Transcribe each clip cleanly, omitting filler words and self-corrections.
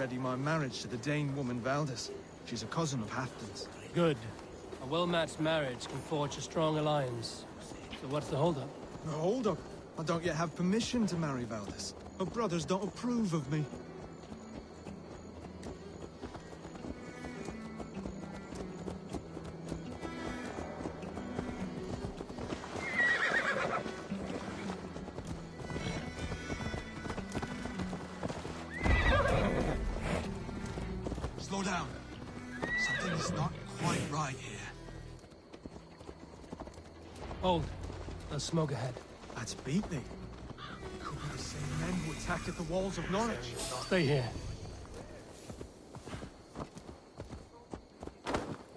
already my marriage to the Dane woman Valdis. She's a cousin of Halfdan's. Good. A well-matched marriage can forge a strong alliance. So what's the holdup? No, hold up. I don't yet have permission to marry Valdis. Her brothers don't approve of me. Slow down. Something is not quite right here. Hold. There's smoke ahead. That's Beatney. Could be the same men who attacked at the walls of Norwich. Stay here.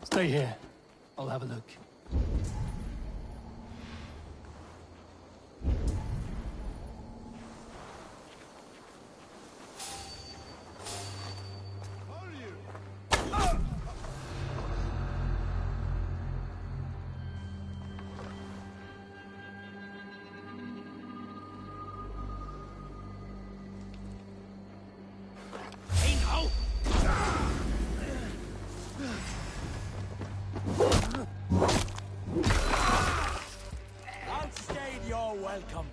Stay here. I'll have a look. Welcome.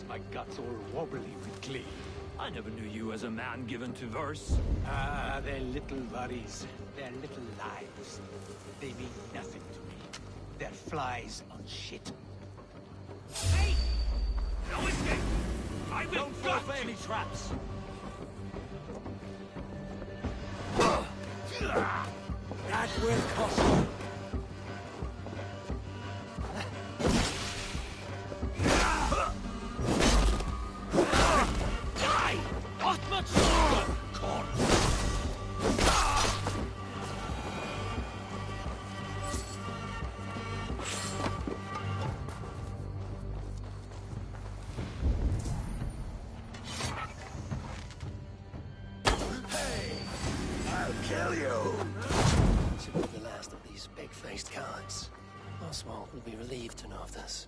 My guts all wobbly with glee. I never knew you as a man given to verse. Ah, they're little worries. They're little lives. They mean nothing to me. They're flies on shit. Hey! No escape! I will Don't fall for any traps! That will cost you. Kill you! Should be the last of these big-faced cowards. Oswald will be relieved to know of this.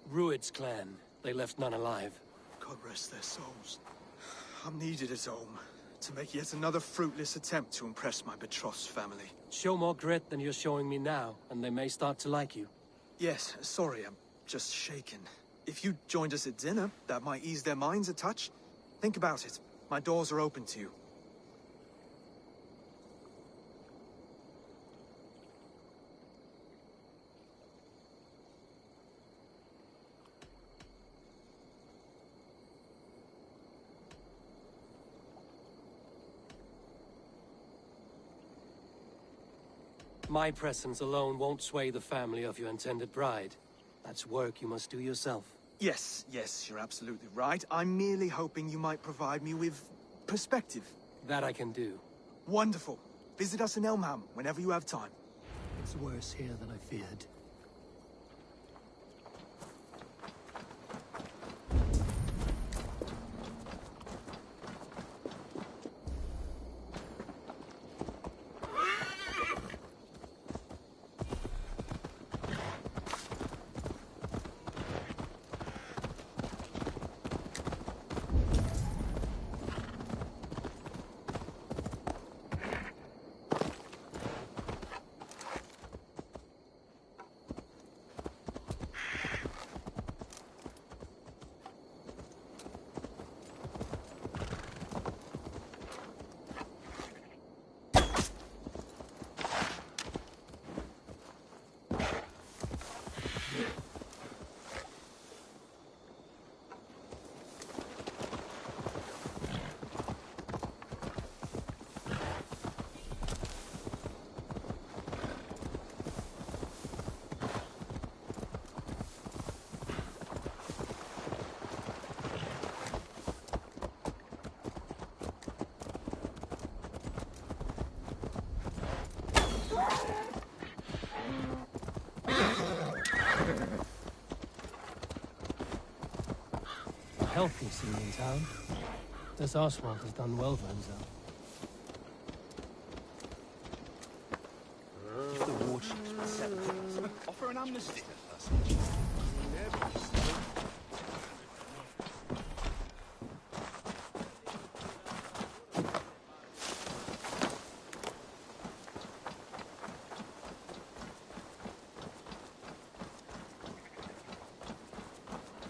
Rued's clan. They left none alive. God rest their souls. I'm needed at home to make yet another fruitless attempt to impress my betrothed's family. Show more grit than you're showing me now, and they may start to like you. Yes, sorry, I'm just shaken. If you joined us at dinner, that might ease their minds a touch. Think about it. My doors are open to you. My presence alone won't sway the family of your intended bride. That's work you must do yourself. Yes, you're absolutely right. I'm merely hoping you might provide me with perspective. That I can do. Wonderful. Visit us in Elmham whenever you have time. It's worse here than I feared. Healthy scene in town. This Oswald has done well for himself. If the warships were 7 days, offer an amnesty.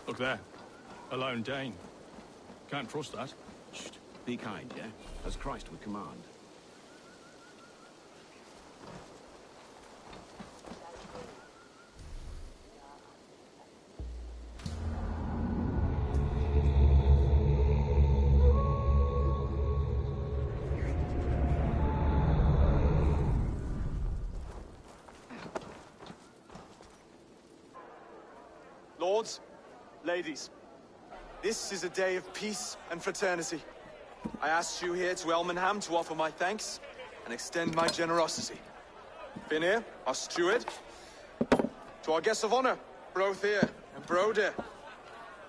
Look there. A lone Dane. Can't trust that. Shh. Be kind, yeah? As Christ would command. Lords, ladies, this is a day of peace and fraternity. I asked you here to Elmenham to offer my thanks and extend my generosity. Finir, our steward, to our guests of honor, Brothir and Broder,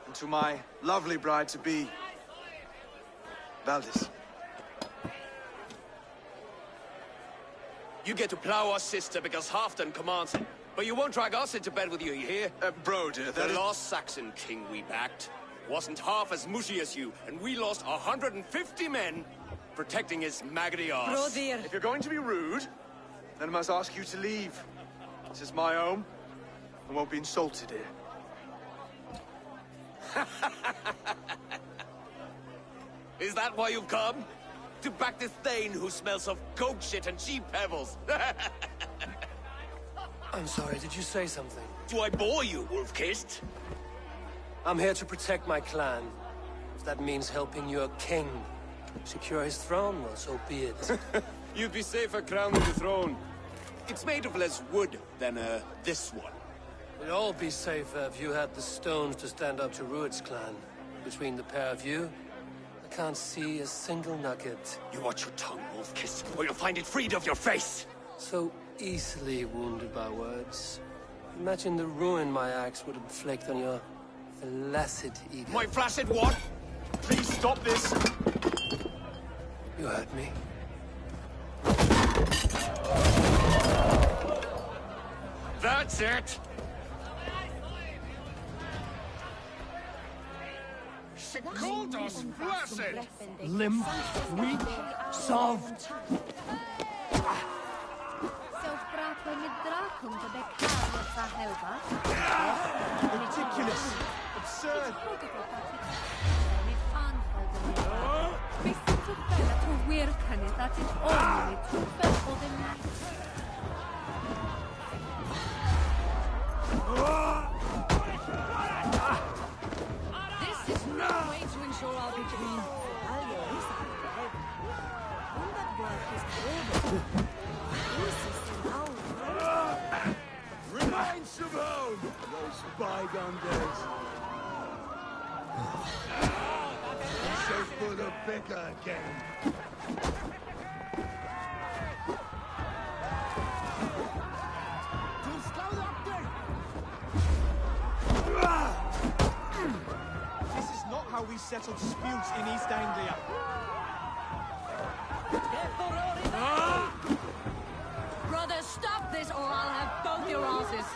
and to my lovely bride-to-be, Valdis. You get to plow our sister because Halfdan commands it. But you won't drag us into bed with you, you hear? Broder, The last Saxon king we backed wasn't half as mushy as you, and we lost 150 men protecting his maggoty arse. If you're going to be rude, then I must ask you to leave. This is my home. I won't be insulted here. Is that why you've come? To back this Thane who smells of goat shit and cheap pebbles? I'm sorry, did you say something? Do I bore you, wolf-kissed? I'm here to protect my clan. If that means helping your king secure his throne, well, so be it. You'd be safer crowning the throne. It's made of less wood than, this one. We'd all be safer if you had the stones to stand up to Rued's clan. Between the pair of you, I can't see a single nugget. You watch your tongue, wolf-kissed, or you'll find it freed of your face! So easily wounded by words. Imagine the ruin my axe would inflict on your flaccid ego. My flaccid what? Please stop this! You heard me. That's it! called us blessed! Limp, weak, soft. Ridiculous! Absurd! This is no way to ensure I'll be clean. Reminds of home! Those bygone days. So full of vigor again. This is not how we settle disputes in East Anglia. Brothers, stop this or I'll have both your asses.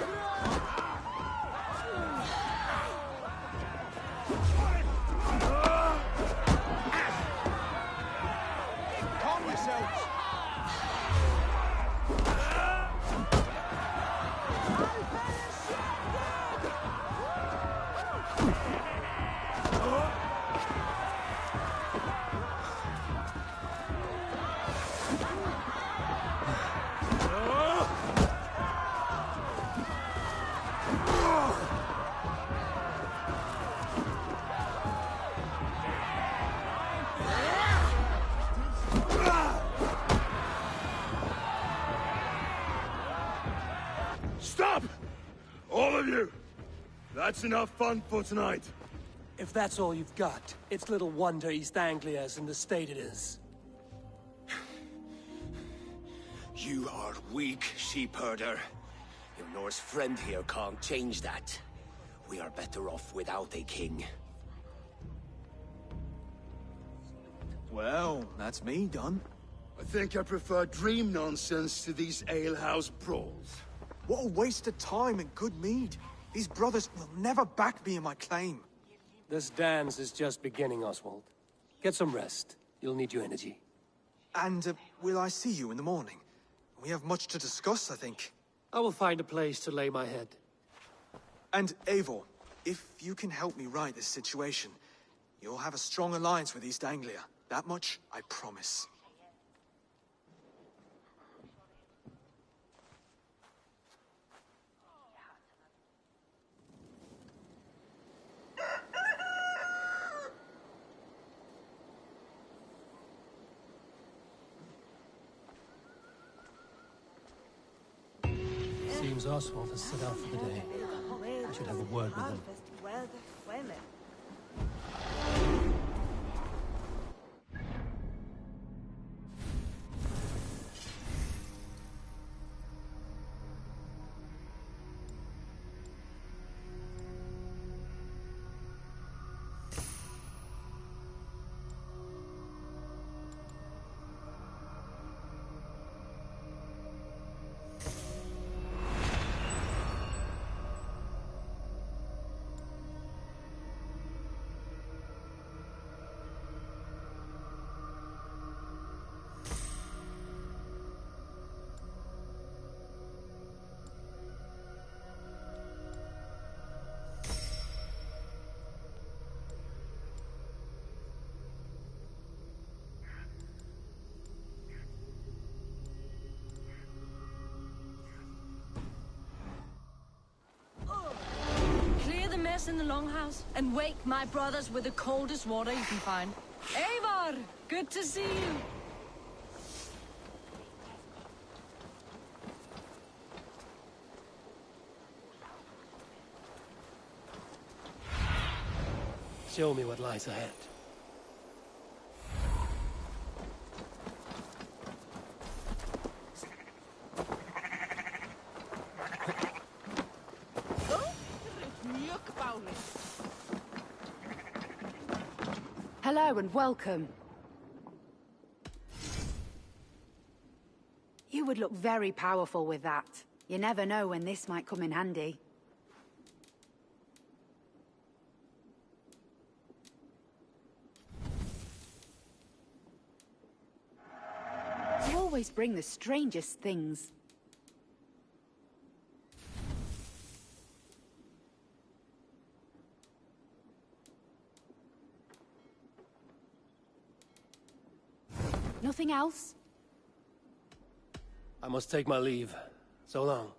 Calm yourselves! Stop! All of you! That's enough fun for tonight. If that's all you've got, it's little wonder East Anglia's in the state it is. You are weak, sheep herder. Your Norse friend here can't change that. We are better off without a king. Well, that's me done. I think I prefer dream nonsense to these alehouse brawls. What a waste of time and good mead. These brothers will never back me in my claim. This dance is just beginning, Oswald. Get some rest. You'll need your energy. And will I see you in the morning? We have much to discuss, I think. I will find a place to lay my head. And Eivor, if you can help me right this situation, you'll have a strong alliance with East Anglia. That much, I promise. Seems Oswald has set out for the day. I should have a word with him. In the longhouse and wake my brothers with the coldest water you can find. Eivor, good to see you. Show me what lies ahead. Hello and welcome. You would look very powerful with that. You never know when this might come in handy. always bring the strangest things. Nothing else? I must take my leave. So long.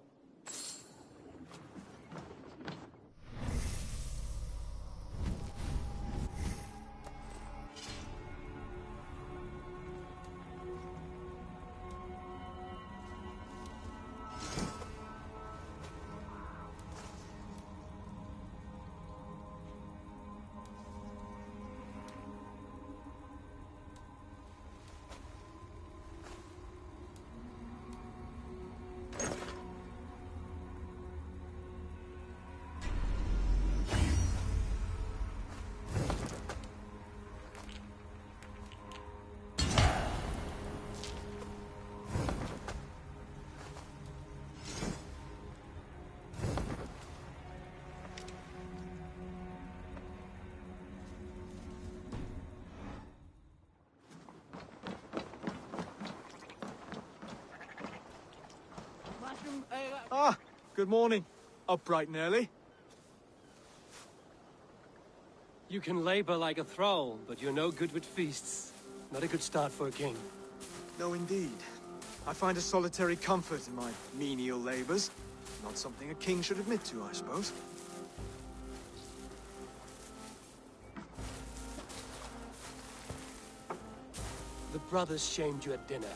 Ah, good morning. Up bright and early. You can labor like a thrall, but you're no good with feasts. Not a good start for a king. No, indeed. I find a solitary comfort in my menial labors. Not something a king should admit to, I suppose. The brothers shamed you at dinner.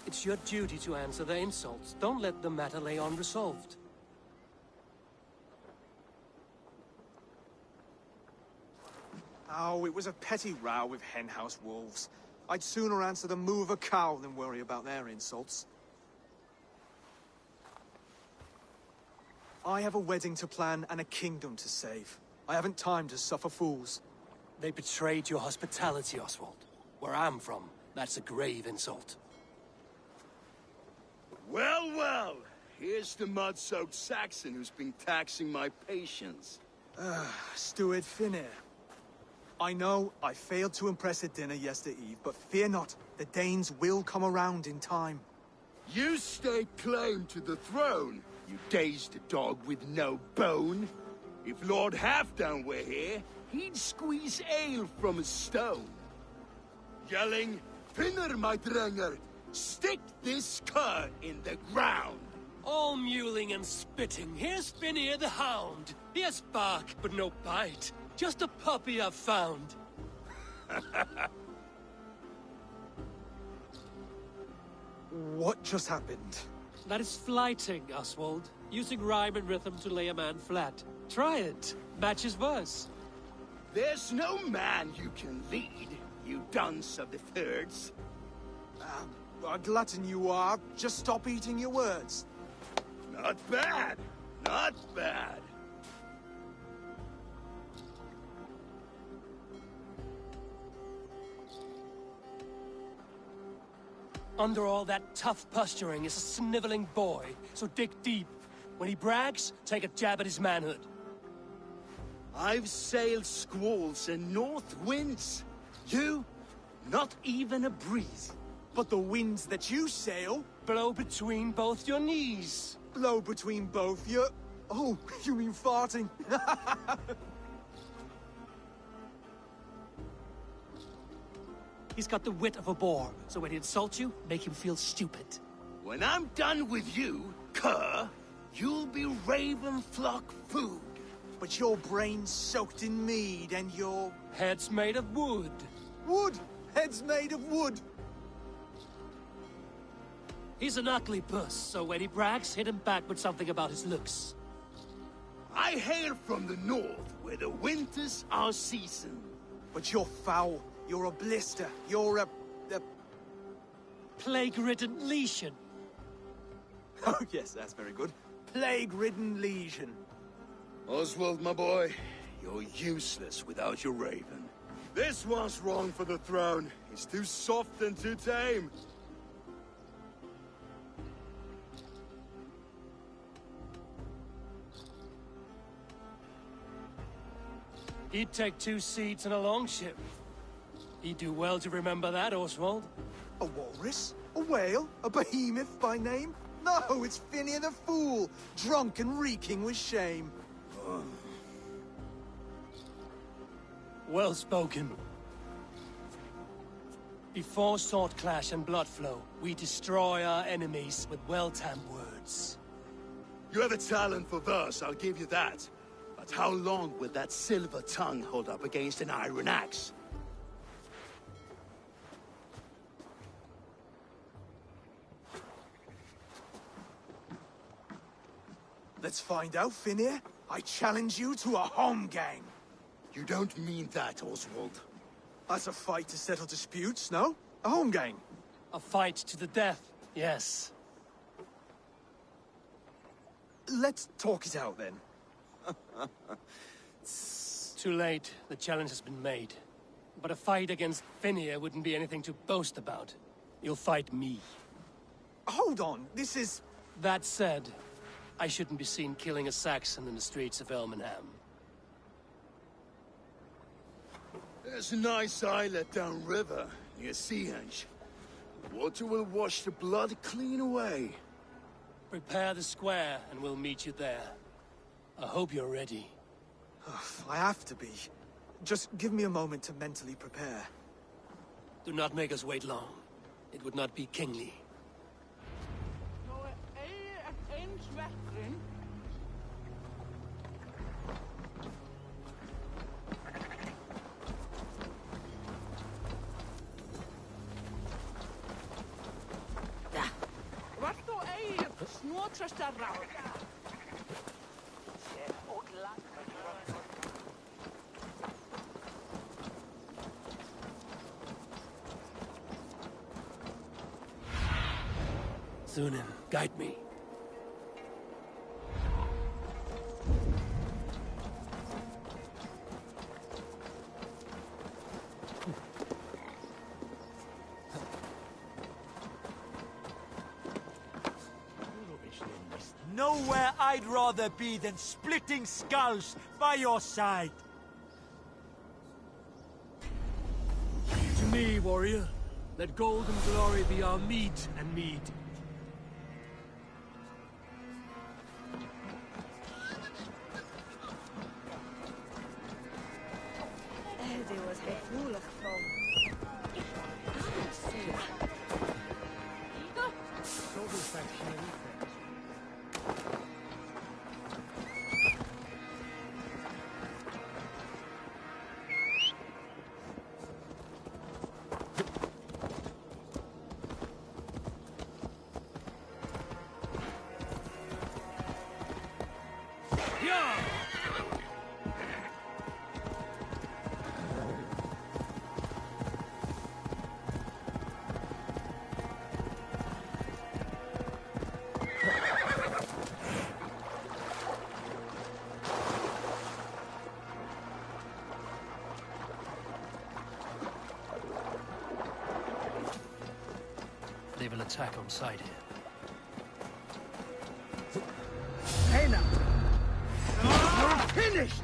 It's your duty to answer their insults. Don't let the matter lay unresolved. Oh, it was a petty row with henhouse wolves. I'd sooner answer the moo of a cow than worry about their insults. I have a wedding to plan and a kingdom to save. I haven't time to suffer fools. They betrayed your hospitality, Oswald. Where I'm from, that's a grave insult. Well, well. Here's the mud-soaked Saxon who's been taxing my patience. Steward Finir. I know I failed to impress at dinner yestereve, but fear not, the Danes will come around in time. You stake claim to the throne, you dazed dog with no bone. If Lord Halfdan were here, he'd squeeze ale from a stone. Yelling, Finner, my drenger, stick this cur in the ground. All mewling and spitting, here's Finir the hound. He has bark, but no bite. Just a puppy I've found. What just happened? That is flighting, Oswald. Using rhyme and rhythm to lay a man flat. Try it. Match his verse. There's no man you can lead, you dunce of the thirds. A glutton you are. Just stop eating your words. Not bad. Not bad. Under all that tough posturing is a sniveling boy, so dig deep. When he brags, take a jab at his manhood. I've sailed squalls and north winds. You, not even a breeze. But the winds that you sail... Blow between both your knees. Blow between both your... Oh, you mean farting? He's got the wit of a boar, so when he insults you, make him feel stupid. When I'm done with you, cur, you'll be raven flock food. But your brain's soaked in mead and your... Head's made of wood. Wood! Head's made of wood! He's an ugly puss, so when he brags, hit him back with something about his looks. I hail from the north, where the winters are season. But you're foul. You're a blister. You're a... Plague-ridden lesion. Oh, yes, that's very good. Plague-ridden lesion. Oswald, my boy, you're useless without your raven. This one's wrong for the throne. He's too soft and too tame. He'd take 2 seats in a longship. He'd do well to remember that, Oswald. A walrus? A whale? A behemoth by name? No, it's Phineas the Fool, drunk and reeking with shame. Well spoken. Before sword clash and blood flow, we destroy our enemies with well-timed words. You have a talent for verse, I'll give you that. But how long will that silver tongue hold up against an iron axe? Let's find out, Phineas. I challenge you to a home gang. You don't mean that, Oswald. That's a fight to settle disputes, no? A home gang. A fight to the death, yes. Let's talk it out, then. Too late. The challenge has been made. But a fight against Phineas wouldn't be anything to boast about. You'll fight me. Hold on, this is... That said, I shouldn't be seen killing a Saxon in the streets of Elmenham. There's a nice islet downriver, near Seahenge. Water will wash the blood clean away. Prepare the square, and we'll meet you there. I hope you're ready. I have to be. Just give me a moment to mentally prepare. Do not make us wait long. It would not be kingly. Thunin, guide me. Nowhere I'd rather be than splitting skulls by your side. To me, warrior, let gold and glory be our meat and mead. They will attack on sight here. Hey now! You're finished!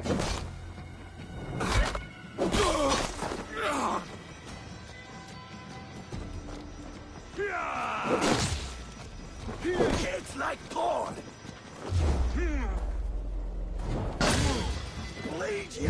It's like corn! Bleed you!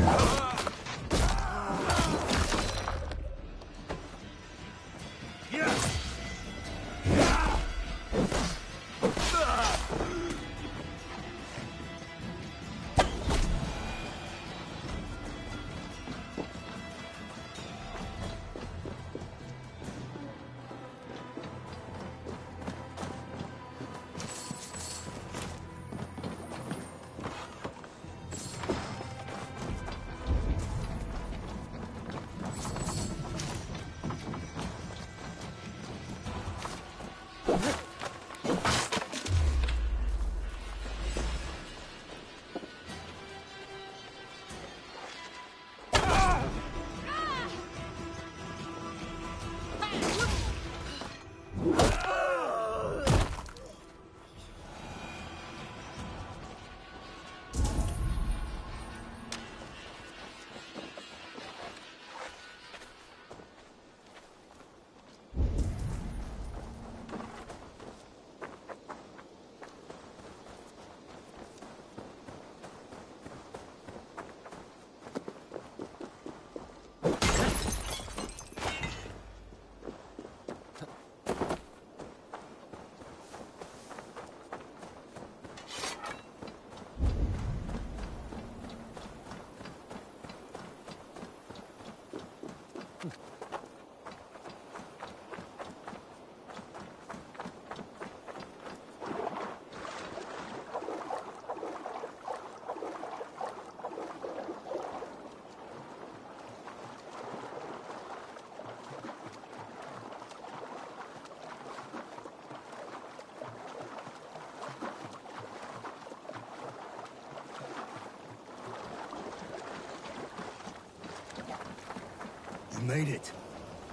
You made it.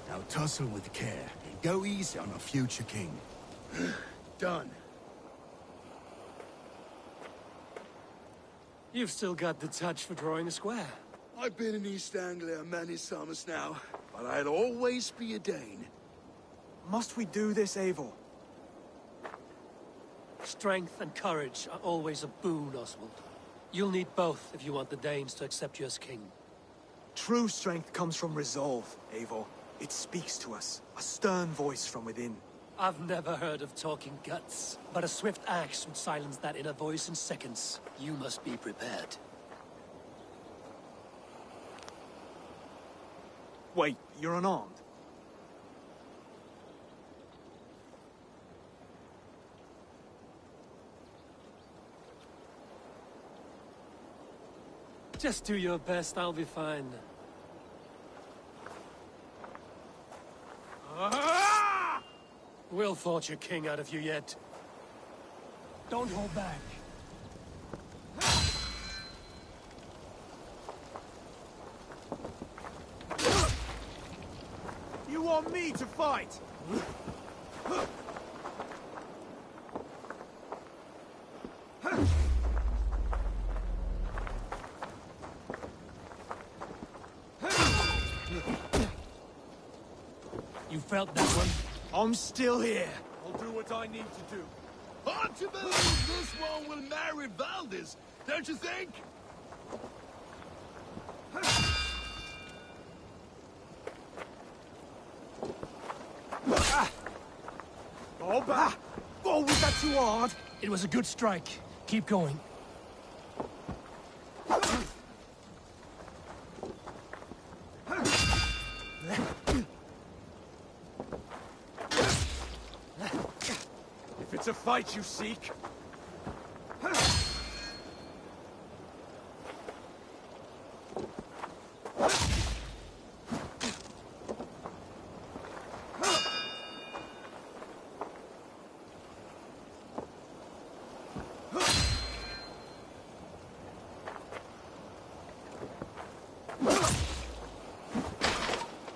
Now tussle with care and go easy on our future king. Done. You've still got the touch for drawing a square. I've been in East Anglia many summers now, but I'd always be a Dane. Must we do this, Eivor? Strength and courage are always a boon, Oswald. You'll need both if you want the Danes to accept you as king. True strength comes from resolve, Eivor. It speaks to us, a stern voice from within. I've never heard of talking guts, but a swift axe would silence that inner voice in seconds. You must be prepared. Wait, you're unarmed? Just do your best, I'll be fine. We'll forge a king out of you yet. Don't hold back. You want me to fight? You felt that one? I'm still here. I'll do what I need to do. Hard to believe this one will marry Valdez, don't you think? Oh, bah! Oh, was that too hard? It was a good strike. Keep going. If it's a fight you seek...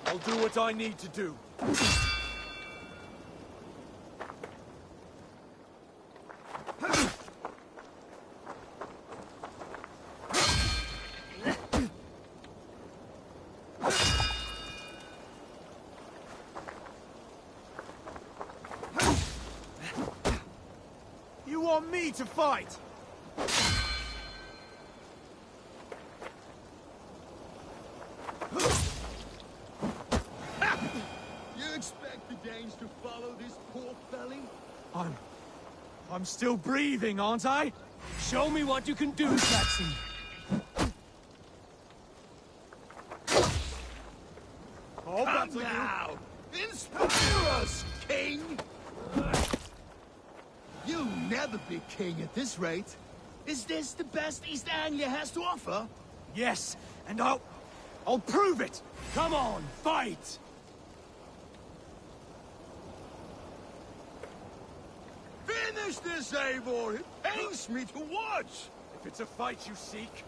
I'll do what I need to do. You want me to fight? You expect the Danes to follow this pork belly? I'm still breathing, aren't I? Show me what you can do, Saxon. Oh, Come now! Inspire us, King! You'll never be king at this rate. Is this the best East Anglia has to offer? Yes, and I'll prove it! Come on, fight! Finish this, Eivor! It pains me to watch! If it's a fight you seek...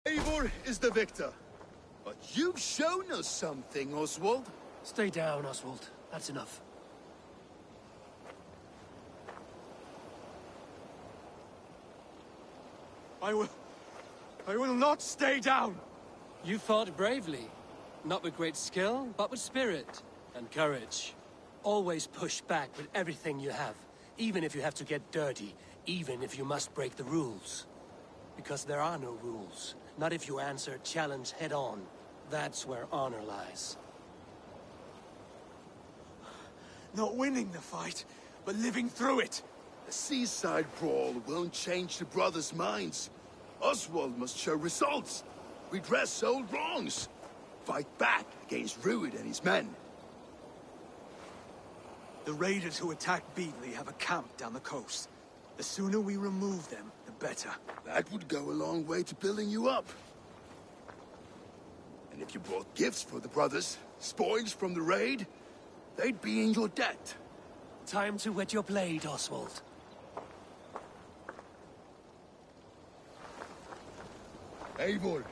Eivor is the victor. But you've shown us something, Oswald. Stay down, Oswald. That's enough. I will not stay down! You fought bravely. Not with great skill, but with spirit and courage. Always push back with everything you have. Even if you have to get dirty. Even if you must break the rules. Because there are no rules. Not if you answer a challenge head-on. That's where honor lies. Not winning the fight, but living through it. A seaside brawl won't change the brothers' minds. Oswald must show results. Redress old wrongs. Fight back against Rued and his men. The raiders who attacked Beatley have a camp down the coast. The sooner we remove them, the better. That would go a long way to building you up. And if you brought gifts for the brothers, spoils from the raid, they'd be in your debt. Time to wet your blade, Oswald. Eivor,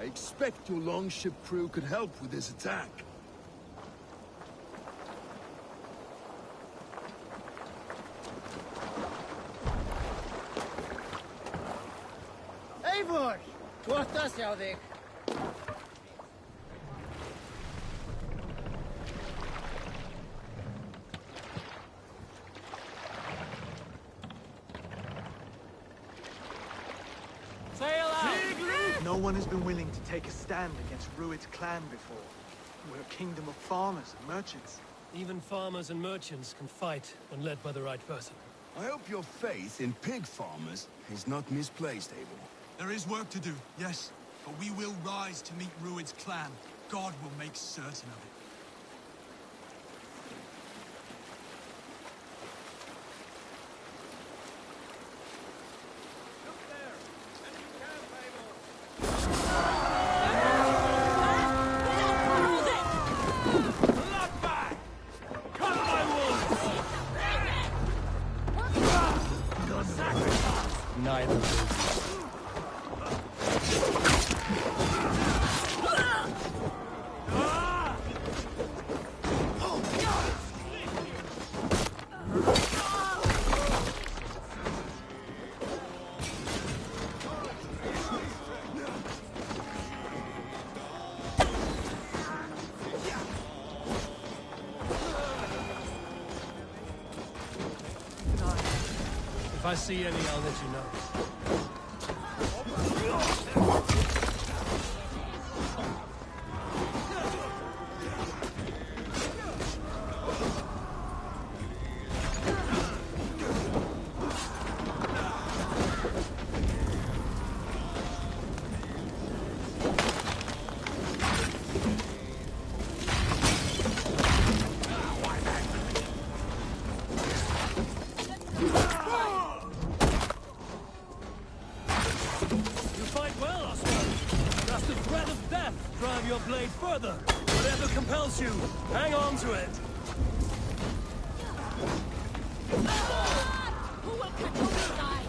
I expect your longship crew could help with this attack. Eivor! Kortas hjá þig. Sail out! No one has been willing to take a stand against Rued's clan before. We're a kingdom of farmers and merchants. Even farmers and merchants can fight when led by the right person. I hope your faith in pig farmers is not misplaced, Eivor. There is work to do, yes, but we will rise to meet Rued's clan. God will make certain of it. Neither will you. If I see any, I'll let you know. Drive your blade further. Whatever compels you, hang on to it. Who will control this guy?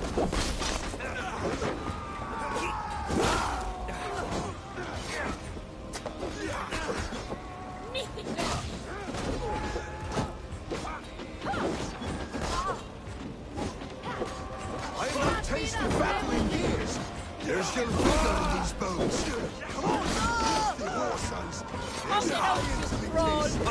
I've not tasted battle in years. There's still vigor in these bones. Come on, the war sons. There's a iron to be tasted.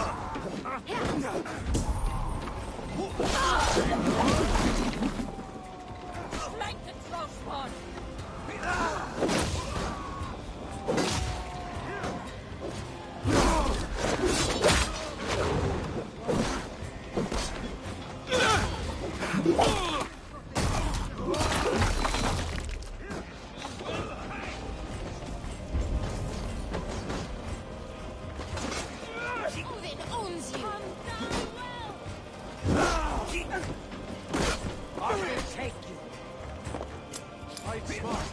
Flank the crossbone! I will take you. Fight smart.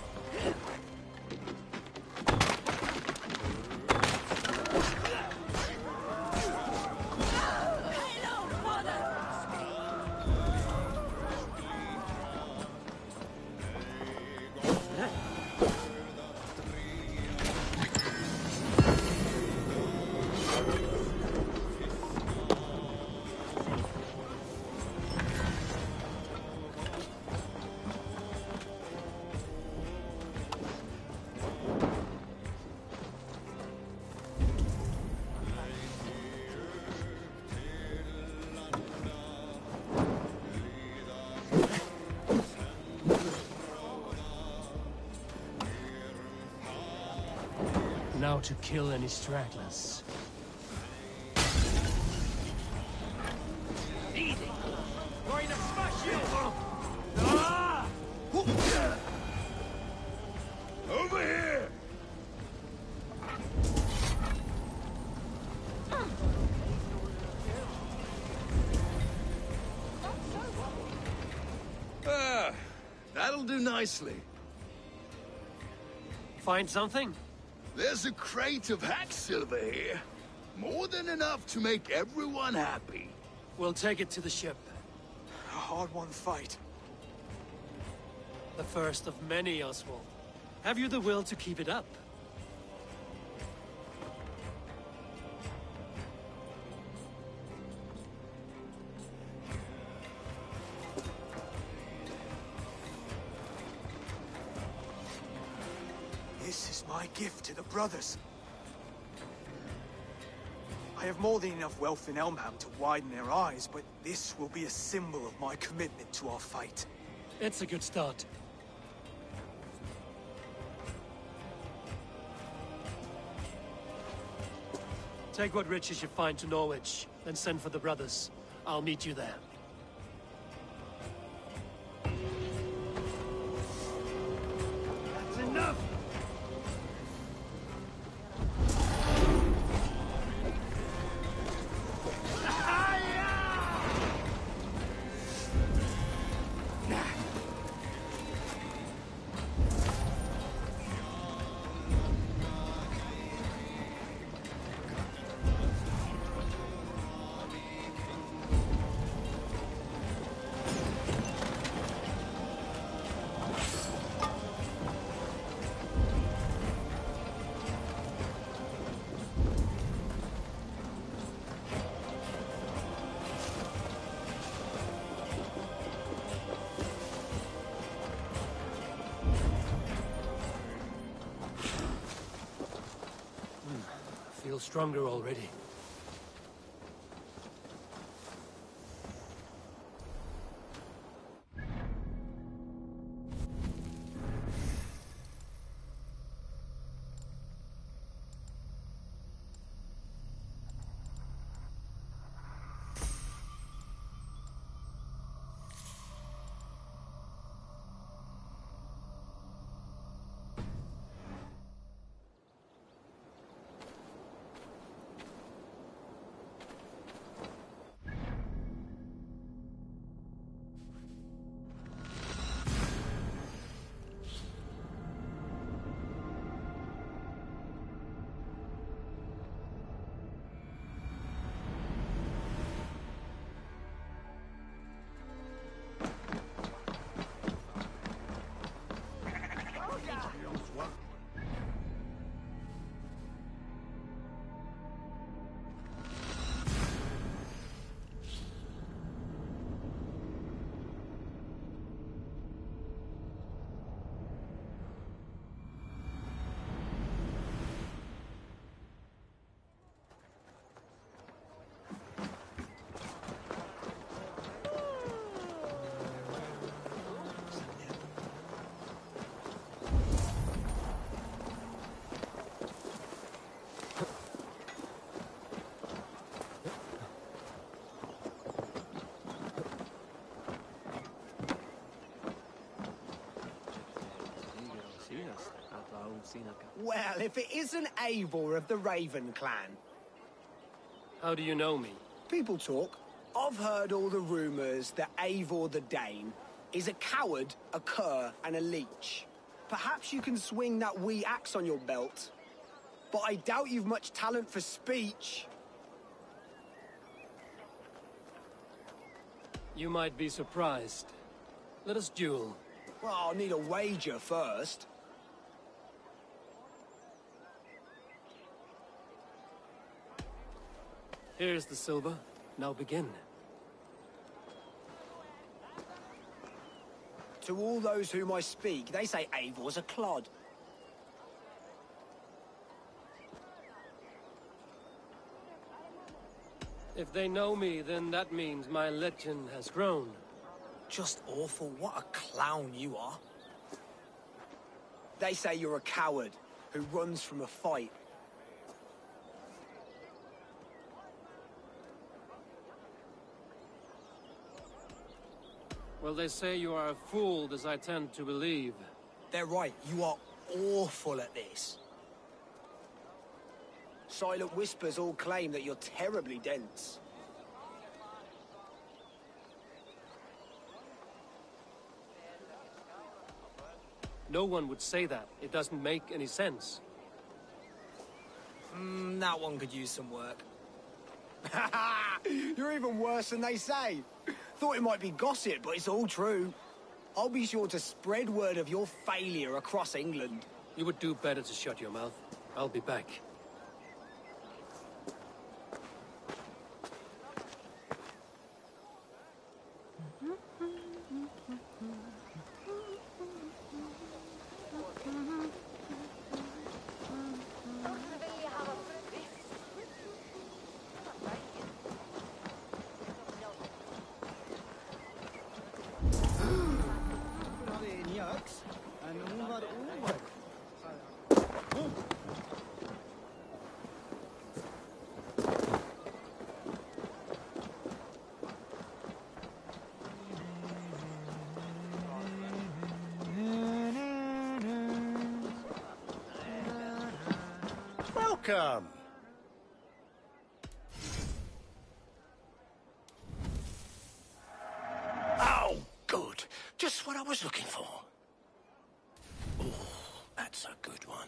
Now to kill any stragglers. Easy! Going to smash you! Ah! Over here! Ah, that'll do nicely. Find something? There's a crate of hack silver here. More than enough to make everyone happy. We'll take it to the ship. A hard-won fight. The first of many, Oswald. Have you the will to keep it up? This is my gift to the brothers. I have more than enough wealth in Elmham to widen their eyes, but this will be a symbol of my commitment to our fight. It's a good start. Take what riches you find to Norwich, then send for the brothers. I'll meet you there. That's enough! Feel stronger already. Well, if it isn't Eivor of the Raven clan. How do you know me? People talk. I've heard all the rumors that Eivor the Dane is a coward, a cur, and a leech. Perhaps you can swing that wee axe on your belt. But I doubt you've much talent for speech. You might be surprised. Let us duel. Well, I'll need a wager first. Here's the silver. Now begin. To all those whom I speak, they say Eivor's a clod. If they know me, then that means my legend has grown. Just awful. What a clown you are. They say you're a coward who runs from a fight. Well, they say you are a fool, as I tend to believe. They're right. You are awful at this. Silent whispers all claim that you're terribly dense. No one would say that. It doesn't make any sense. That one could use some work. You're even worse than they say. Thought it might be gossip, but it's all true. I'll be sure to spread word of your failure across England. You would do better to shut your mouth. I'll be back. Welcome. Oh, good. Just what I was looking for. Oh, that's a good one.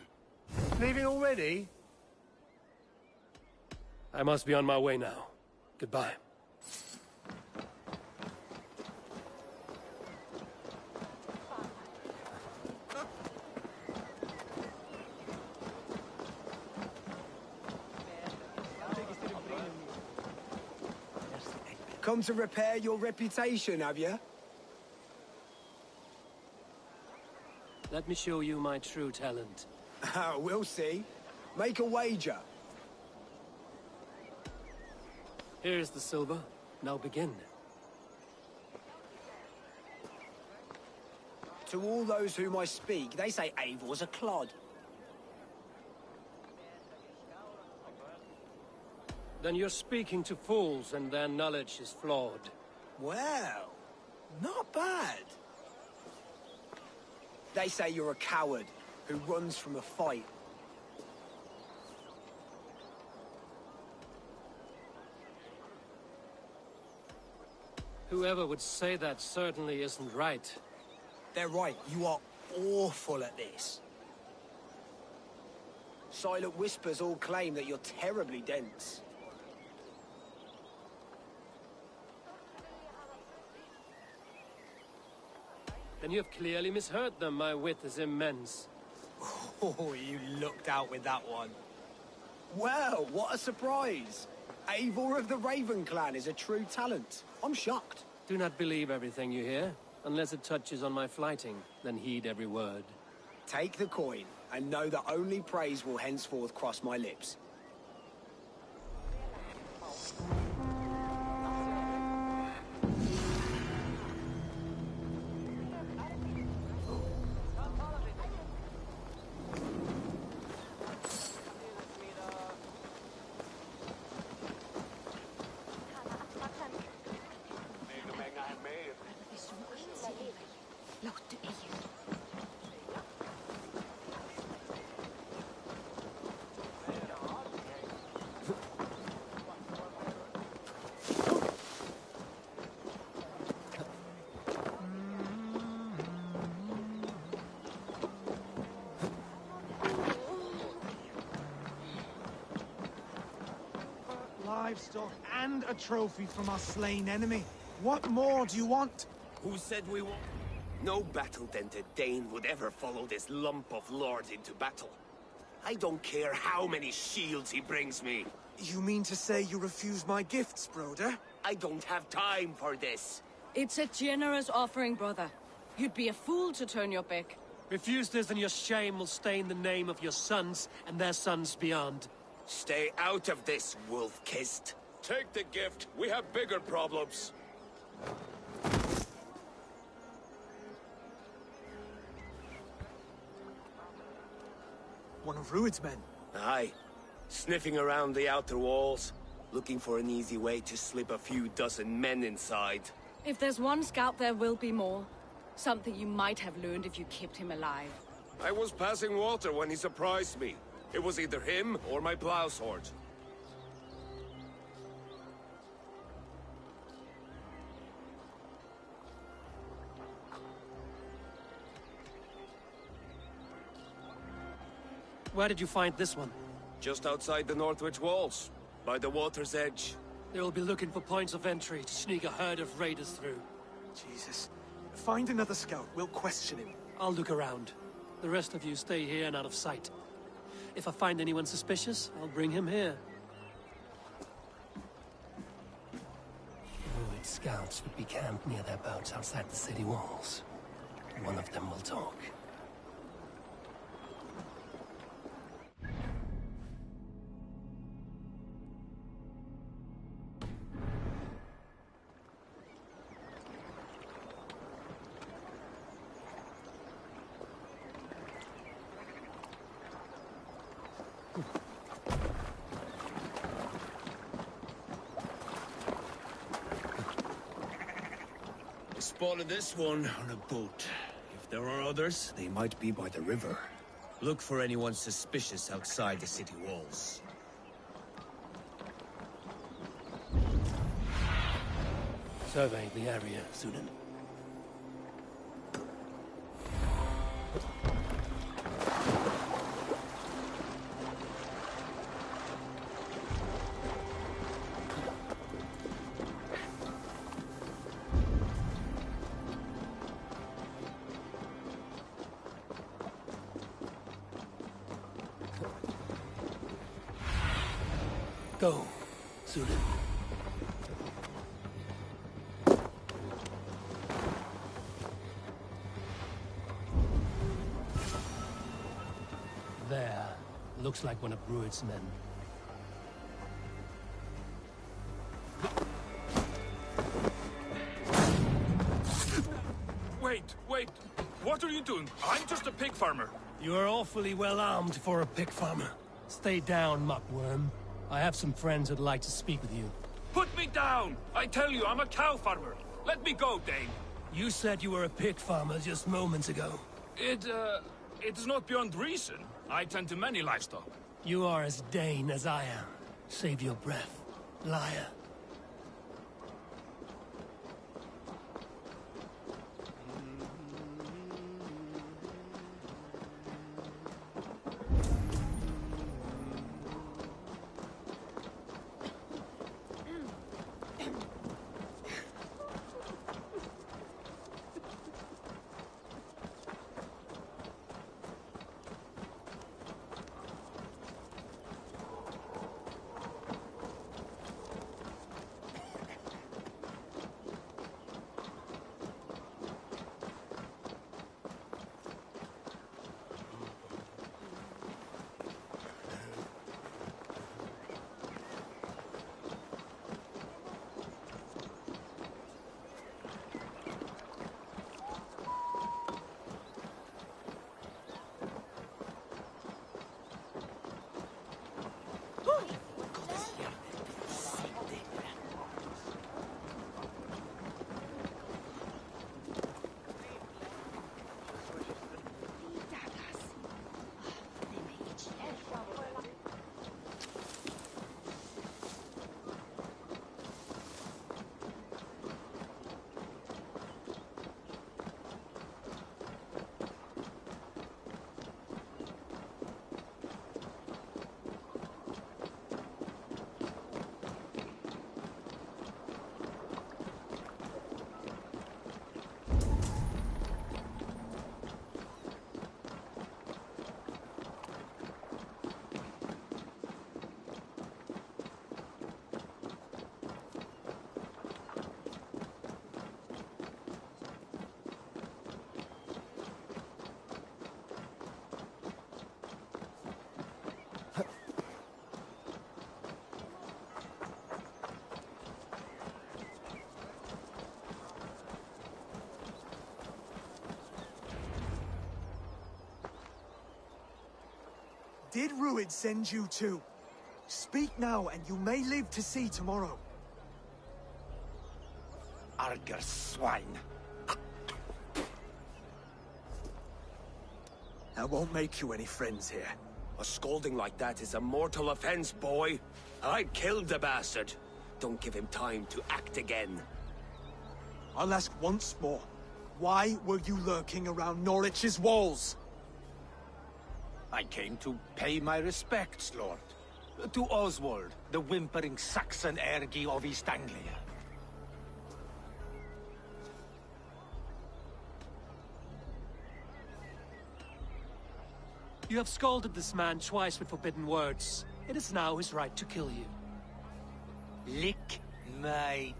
Leaving already? I must be on my way now. Goodbye. Come to repair your reputation, have you? Let me show you my true talent. We'll see. Make a wager. Here's the silver. Now begin. To all those whom I speak, they say Eivor's a clod. Then you're speaking to fools and their knowledge is flawed. Well, not bad. They say you're a coward who runs from a fight. Whoever would say that certainly isn't right. They're right. You are awful at this. Silent whispers all claim that you're terribly dense. Then you have clearly misheard them. My wit is immense. Oh, you looked out with that one. Well, what a surprise. Eivor of the Raven clan is a true talent. I'm shocked. Do not believe everything you hear. Unless it touches on my flighting, then heed every word. Take the coin, and know that only praise will henceforth cross my lips. Livestock and a trophy from our slain enemy. What more do you want? Who said we won't? No battle-dented Dane would ever follow this lump of lord into battle. I don't care how many shields he brings me. You mean to say you refuse my gifts, Broder? I don't have time for this. It's a generous offering, brother. You'd be a fool to turn your back. Refuse this and your shame will stain the name of your sons and their sons beyond. Stay out of this, wolf-kissed. Take the gift. We have bigger problems. One of Rued's men. Aye. Sniffing around the outer walls, looking for an easy way to slip a few dozen men inside. If there's one scout, there will be more. Something you might have learned if you kept him alive. I was passing water when he surprised me. It was either him or my plow sword. Where did you find this one? Just outside the Northwich walls, by the water's edge. They'll be looking for points of entry to sneak a herd of raiders through. Jesus. Find another scout. We'll question him. I'll look around. The rest of you stay here and out of sight. If I find anyone suspicious, I'll bring him here. Druid scouts would be camped near their boats outside the city walls. One of them will talk. Spotted this one on a boat. If there are others, they might be by the river. Look for anyone suspicious outside the city walls. Survey the area, Sunan. Go, Sunan. There. Looks like one of Rued's men. Wait. What are you doing? I'm just a pig farmer. You are awfully well armed for a pig farmer. Stay down, muckworm. I have some friends who'd like to speak with you. Put me down! I tell you, I'm a cow farmer. Let me go, Dane. You said you were a pig farmer just moments ago. It is not beyond reason. I tend to many livestock. You are as Dane as I am. Save your breath, liar. Did Rued send you too? Speak now, and you may live to see tomorrow. Our Arger swine. I won't make you any friends here. A scolding like that is a mortal offense, boy. I killed the bastard. Don't give him time to act again. I'll ask once more. Why were you lurking around Norwich's walls? I came to pay my respects, Lord. To Oswald, the whimpering Saxon ergi of East Anglia. You have scolded this man twice with forbidden words. It is now his right to kill you. Lick my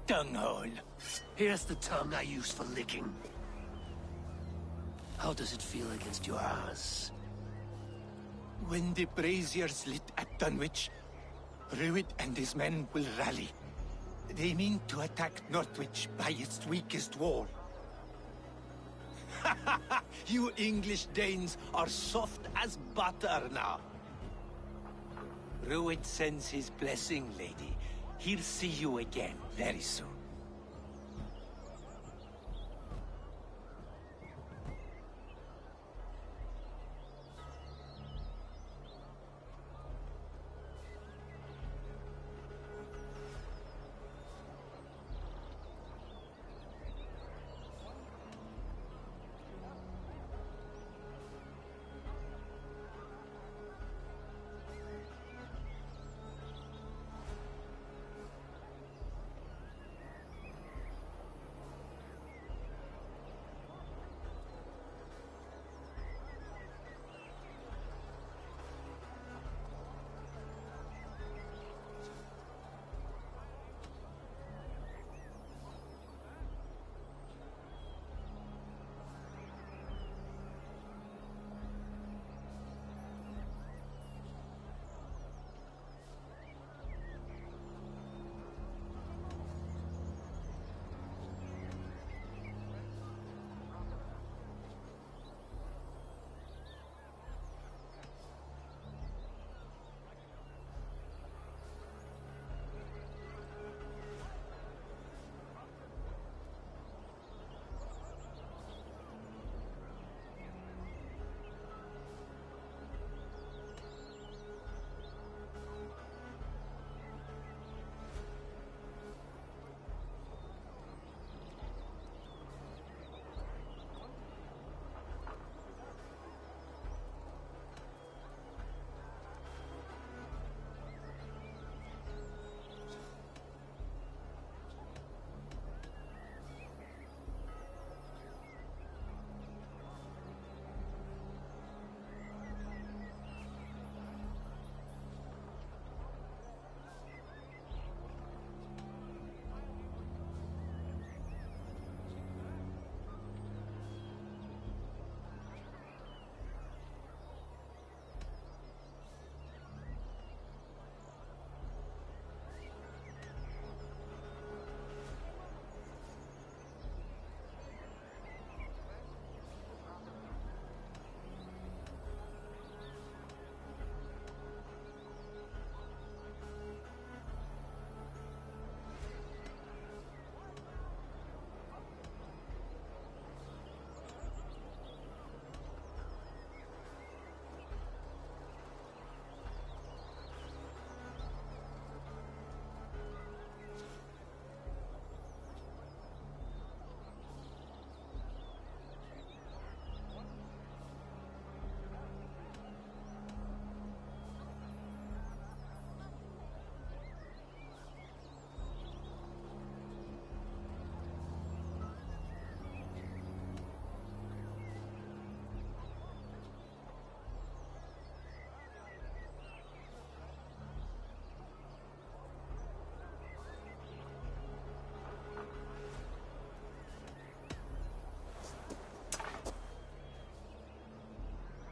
dunghole. Here's the tongue I use for licking. How does it feel against your ass? When the braziers lit at Dunwich, Rued and his men will rally. They mean to attack Northwich by its weakest wall. You English Danes are soft as butter now. Rued sends his blessing, lady. He'll see you again very soon.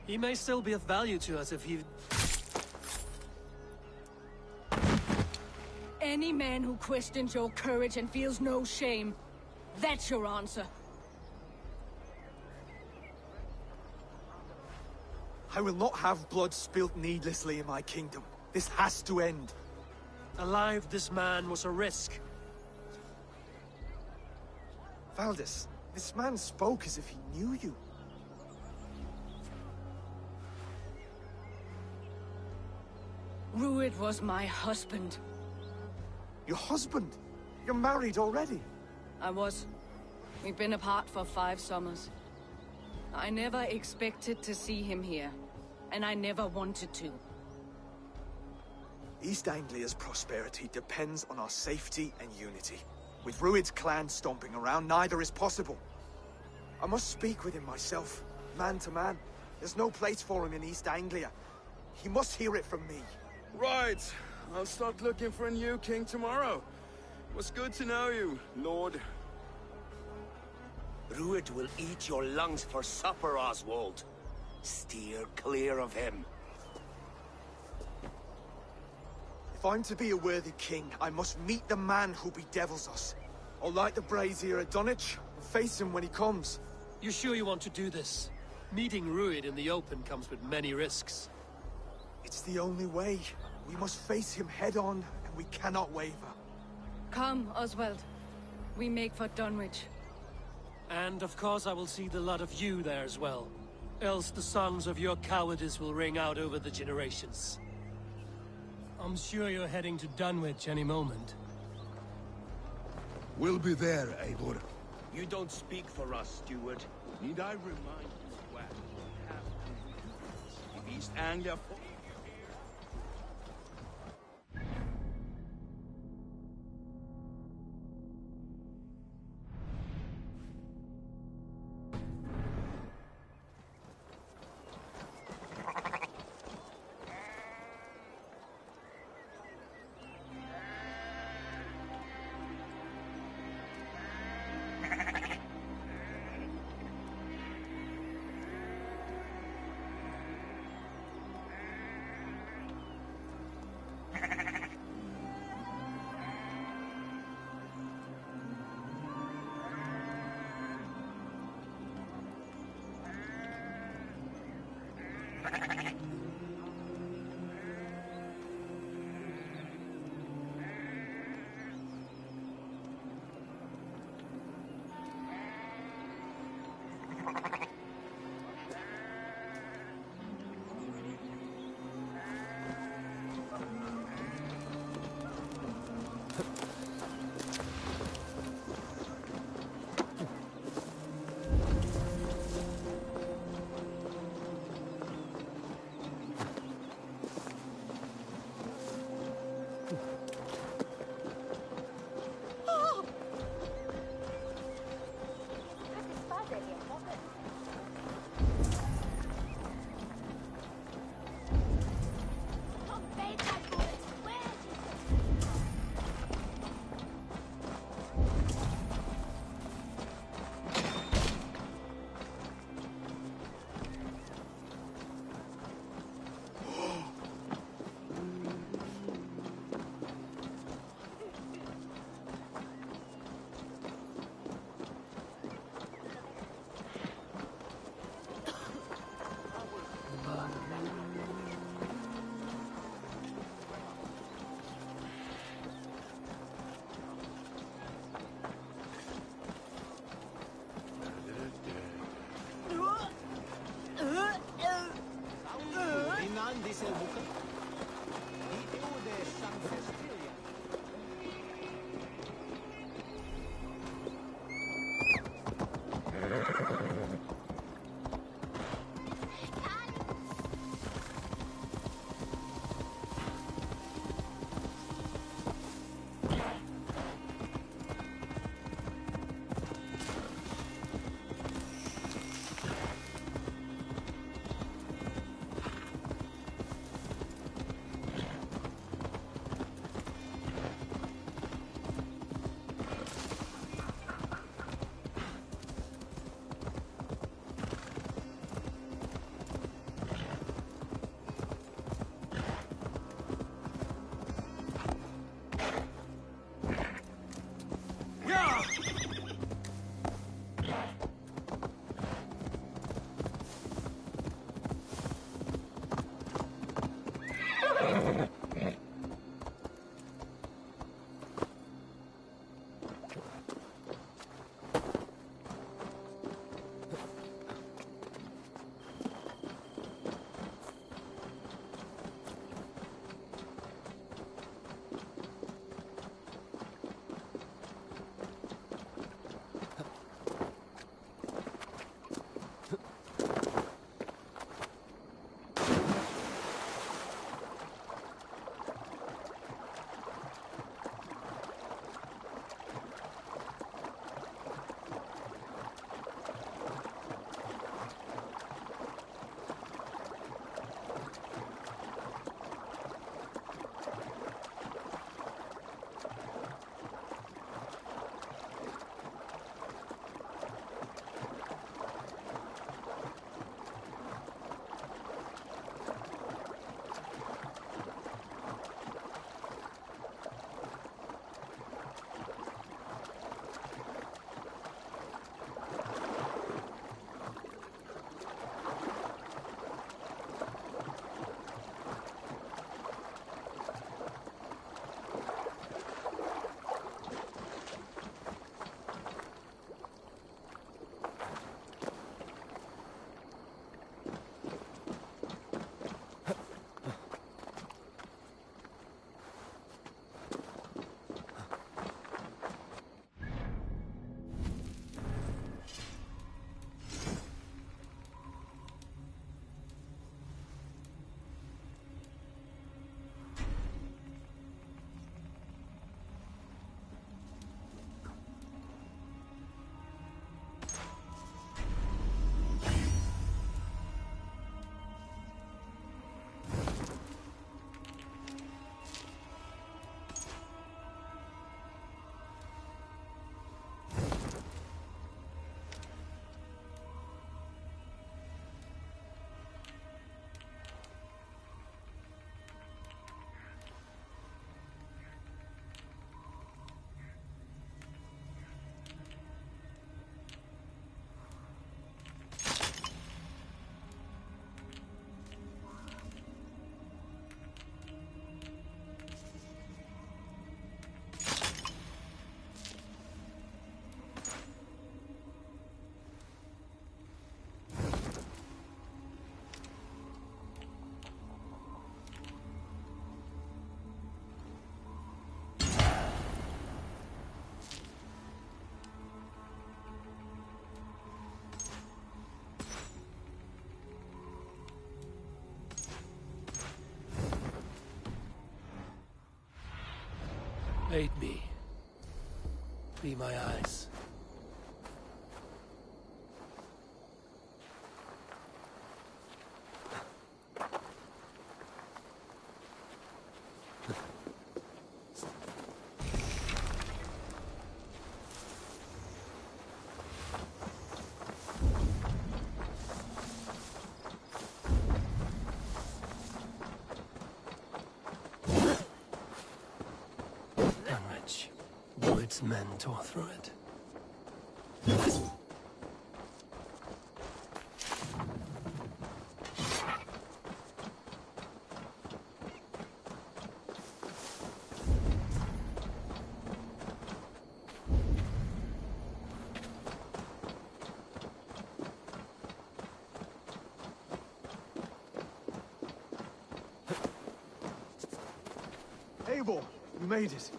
He may still be of value to us if he... Any man who questions your courage and feels no shame, that's your answer. I will not have blood spilt needlessly in my kingdom. This has to end. Alive, this man was a risk. Valdis, this man spoke as if he knew you. Rued was my husband. Your husband? You're married already? I was. We've been apart for 5 summers. I never expected to see him here, and I never wanted to. East Anglia's prosperity depends on our safety and unity. With Rued's clan stomping around, neither is possible. I must speak with him myself, man to man. There's no place for him in East Anglia. He must hear it from me. Right. I'll start looking for a new king tomorrow. It was good to know you, Lord. Rued will eat your lungs for supper, Oswald. Steer clear of him. If I'm to be a worthy king, I must meet the man who bedevils us. I'll light the brazier at Dunwich and face him when he comes. You sure you want to do this? Meeting Rued in the open comes with many risks. It's the only way. We must face him head-on, and we cannot waver. Come, Oswald. We make for Dunwich. And of course I will see the lot of you there as well. Else the songs of your cowardice will ring out over the generations. I'm sure you're heading to Dunwich any moment. We'll be there, Eivor. You don't speak for us, steward. Need I remind you well? Have to if East Anglia... Aid me. Be my eyes. Its men tore through it. Abel, you made it.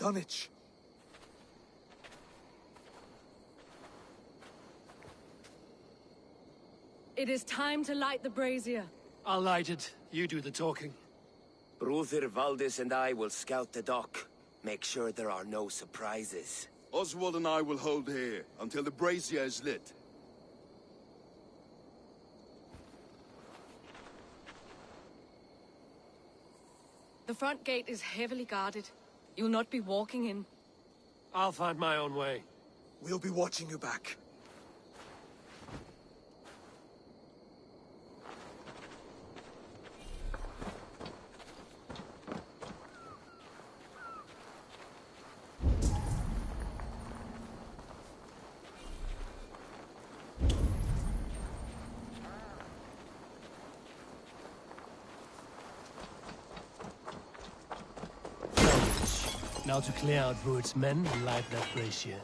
Dunwich. It is time to light the brazier. I'll light it. You do the talking. Brother Valdis and I will scout the dock. Make sure there are no surprises. Oswald and I will hold here until the brazier is lit. The front gate is heavily guarded. You'll not be walking in. I'll find my own way. We'll be watching you back. Now to clear out Rued's men and light that brazier.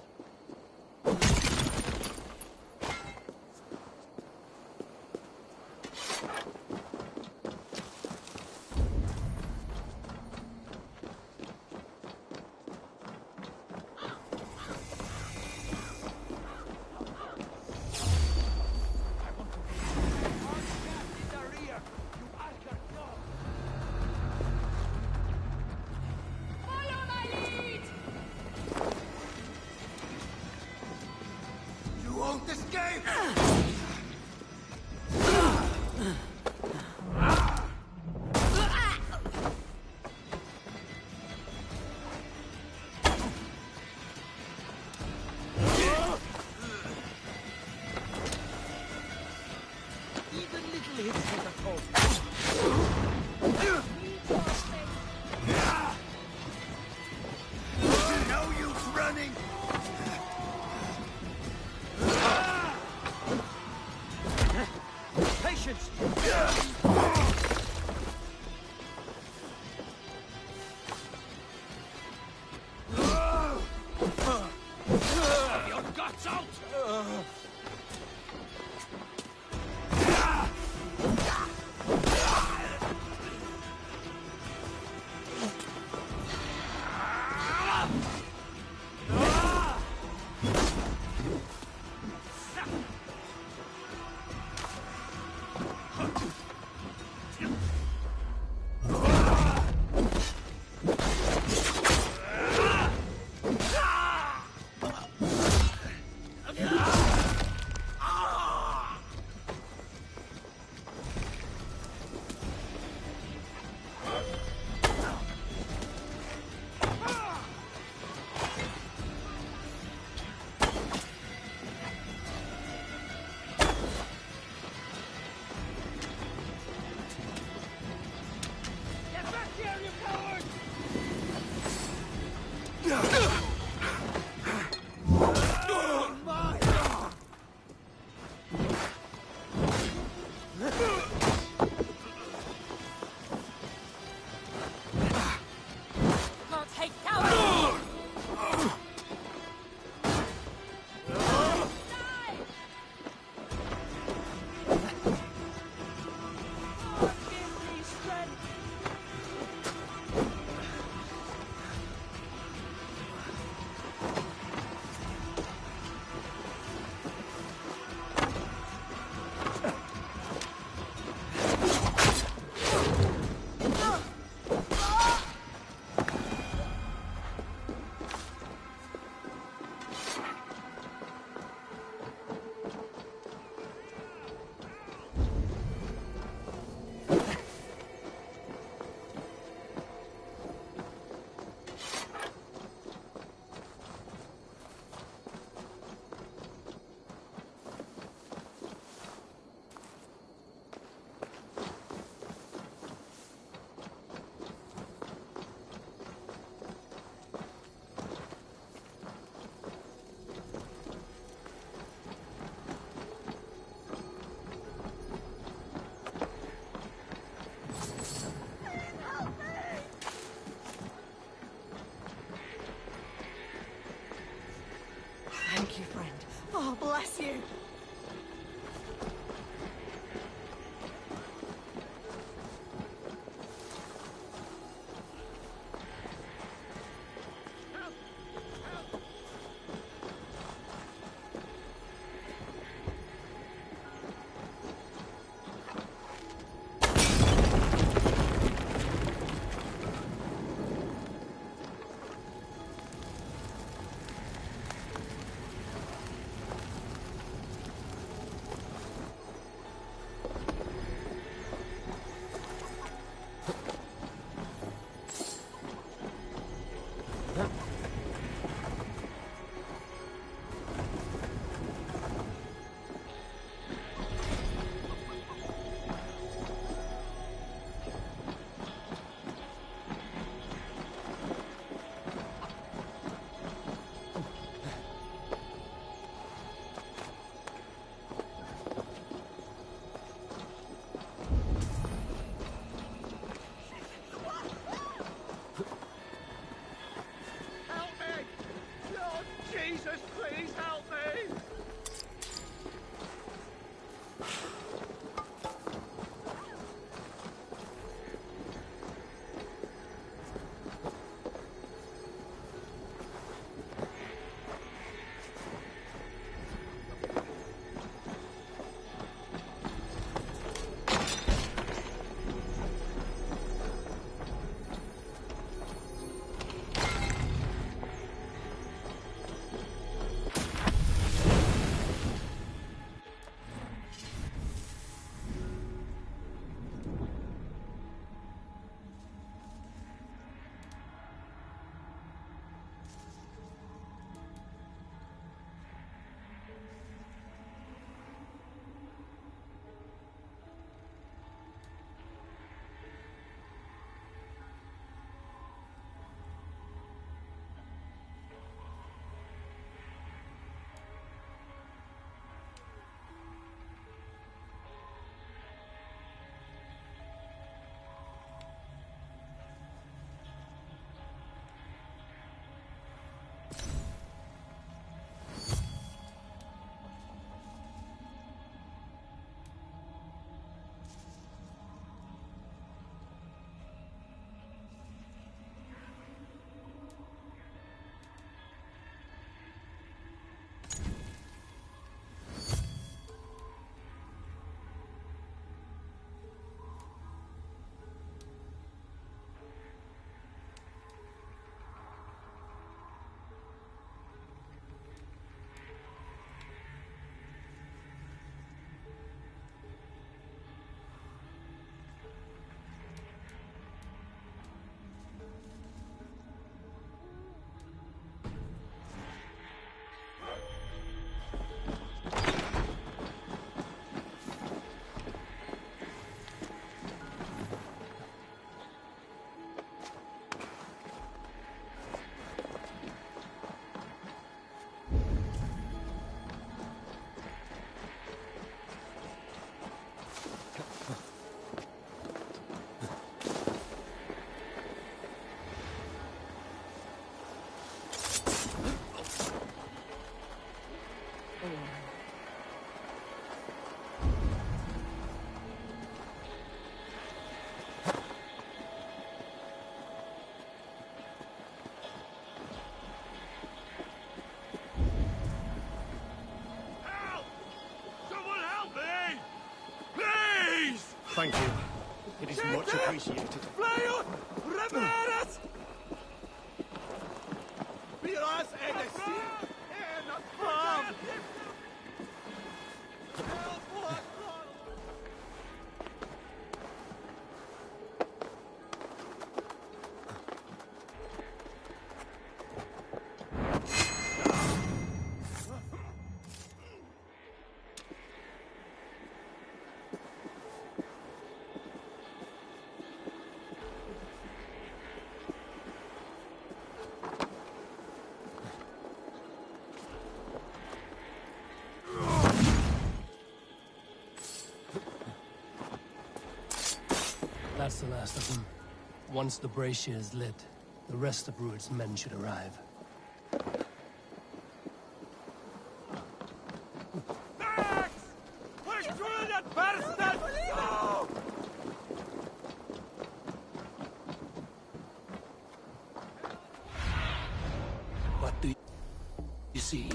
Oh, bless you. Jesus, please help me! Thank you. It is much appreciated. That's the last of them. Once the brazier is lit, the rest of Rued's men should arrive. You see.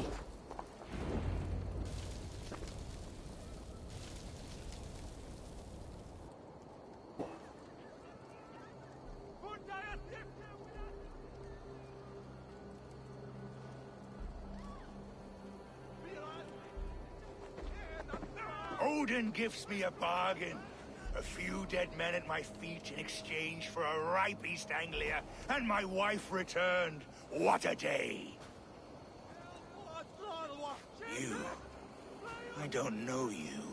Odin gives me a bargain. A few dead men at my feet in exchange for a ripe East Anglia, and my wife returned. What a day! You. I don't know you.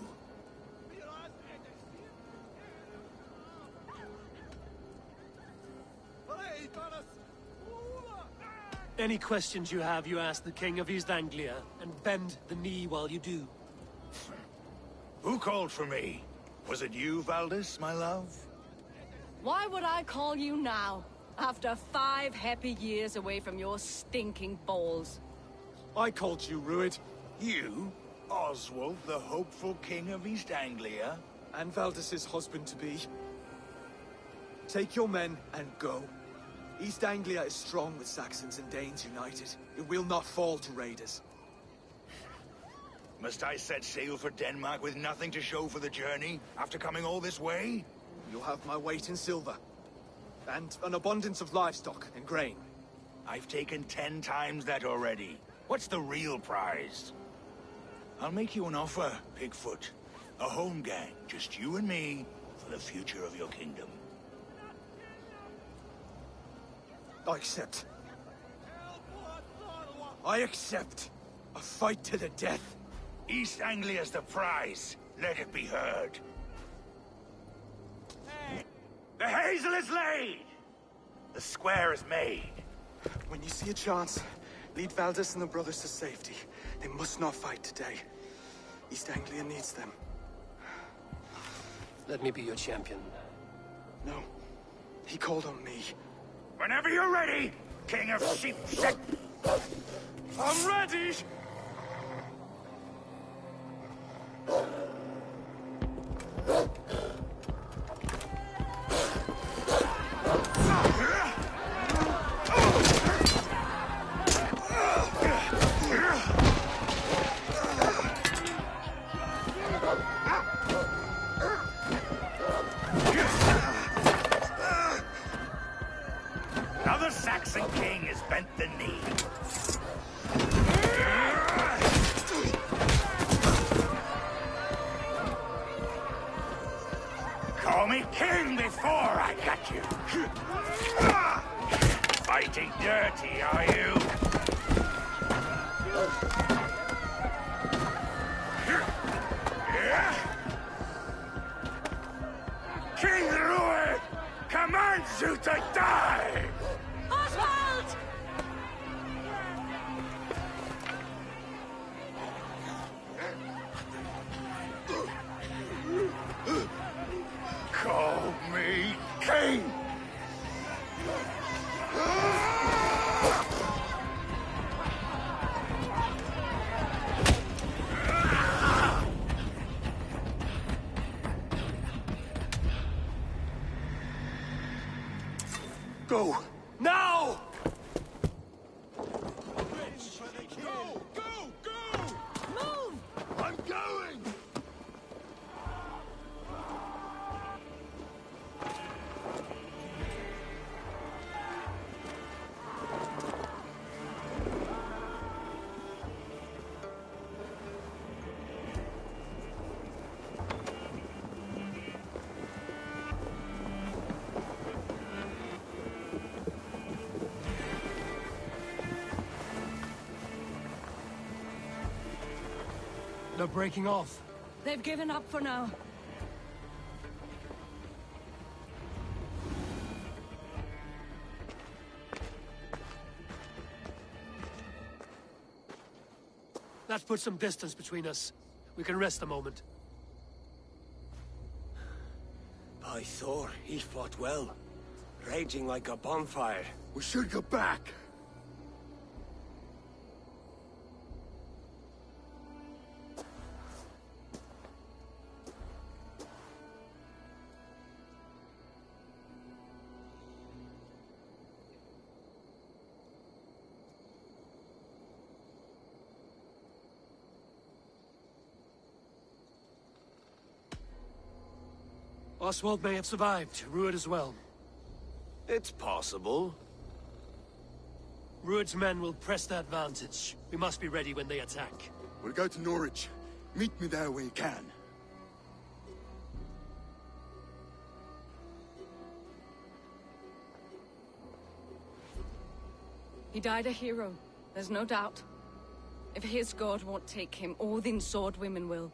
Any questions you have, you ask the King of East Anglia, and bend the knee while you do. Who called for me? Was it you, Valdis, my love? Why would I call you now, after 5 happy years away from your stinking balls? I called you, Ruid. You? Oswald, the hopeful King of East Anglia? And Valdis's husband-to-be. Take your men and go. East Anglia is strong with Saxons and Danes united. It will not fall to raiders. Must I set sail for Denmark with nothing to show for the journey, after coming all this way? You'll have my weight in silver. And an abundance of livestock and grain. I've taken 10 times that already. What's the real prize? I'll make you an offer, Pigfoot. A home gang, just you and me, for the future of your kingdom. I accept. I accept. A fight to the death. East Anglia's the prize. Let it be heard. The hazel is laid! The square is made. When you see a chance, lead Valdis and the brothers to safety. They must not fight today. East Anglia needs them. Let me be your champion. No. He called on me. Whenever you're ready, King of Sheep Shit! I'm ready! Another Saxon king has bent the knee. Call me king before I got you. Fighting dirty, are you? King Rued commands you to die! Oswald! Call me king! Go! Now! Move! I'm going! They're breaking off. They've given up for now. That puts some distance between us. We can rest a moment. By Thor, he fought well. Raging like a bonfire. We should go back. Oswald may have survived. Rued as well. It's possible. Rued's men will press the advantage. We must be ready when they attack. We'll go to Norwich. Meet me there when you can. He died a hero, there's no doubt. If his god won't take him, Odin's sword women will.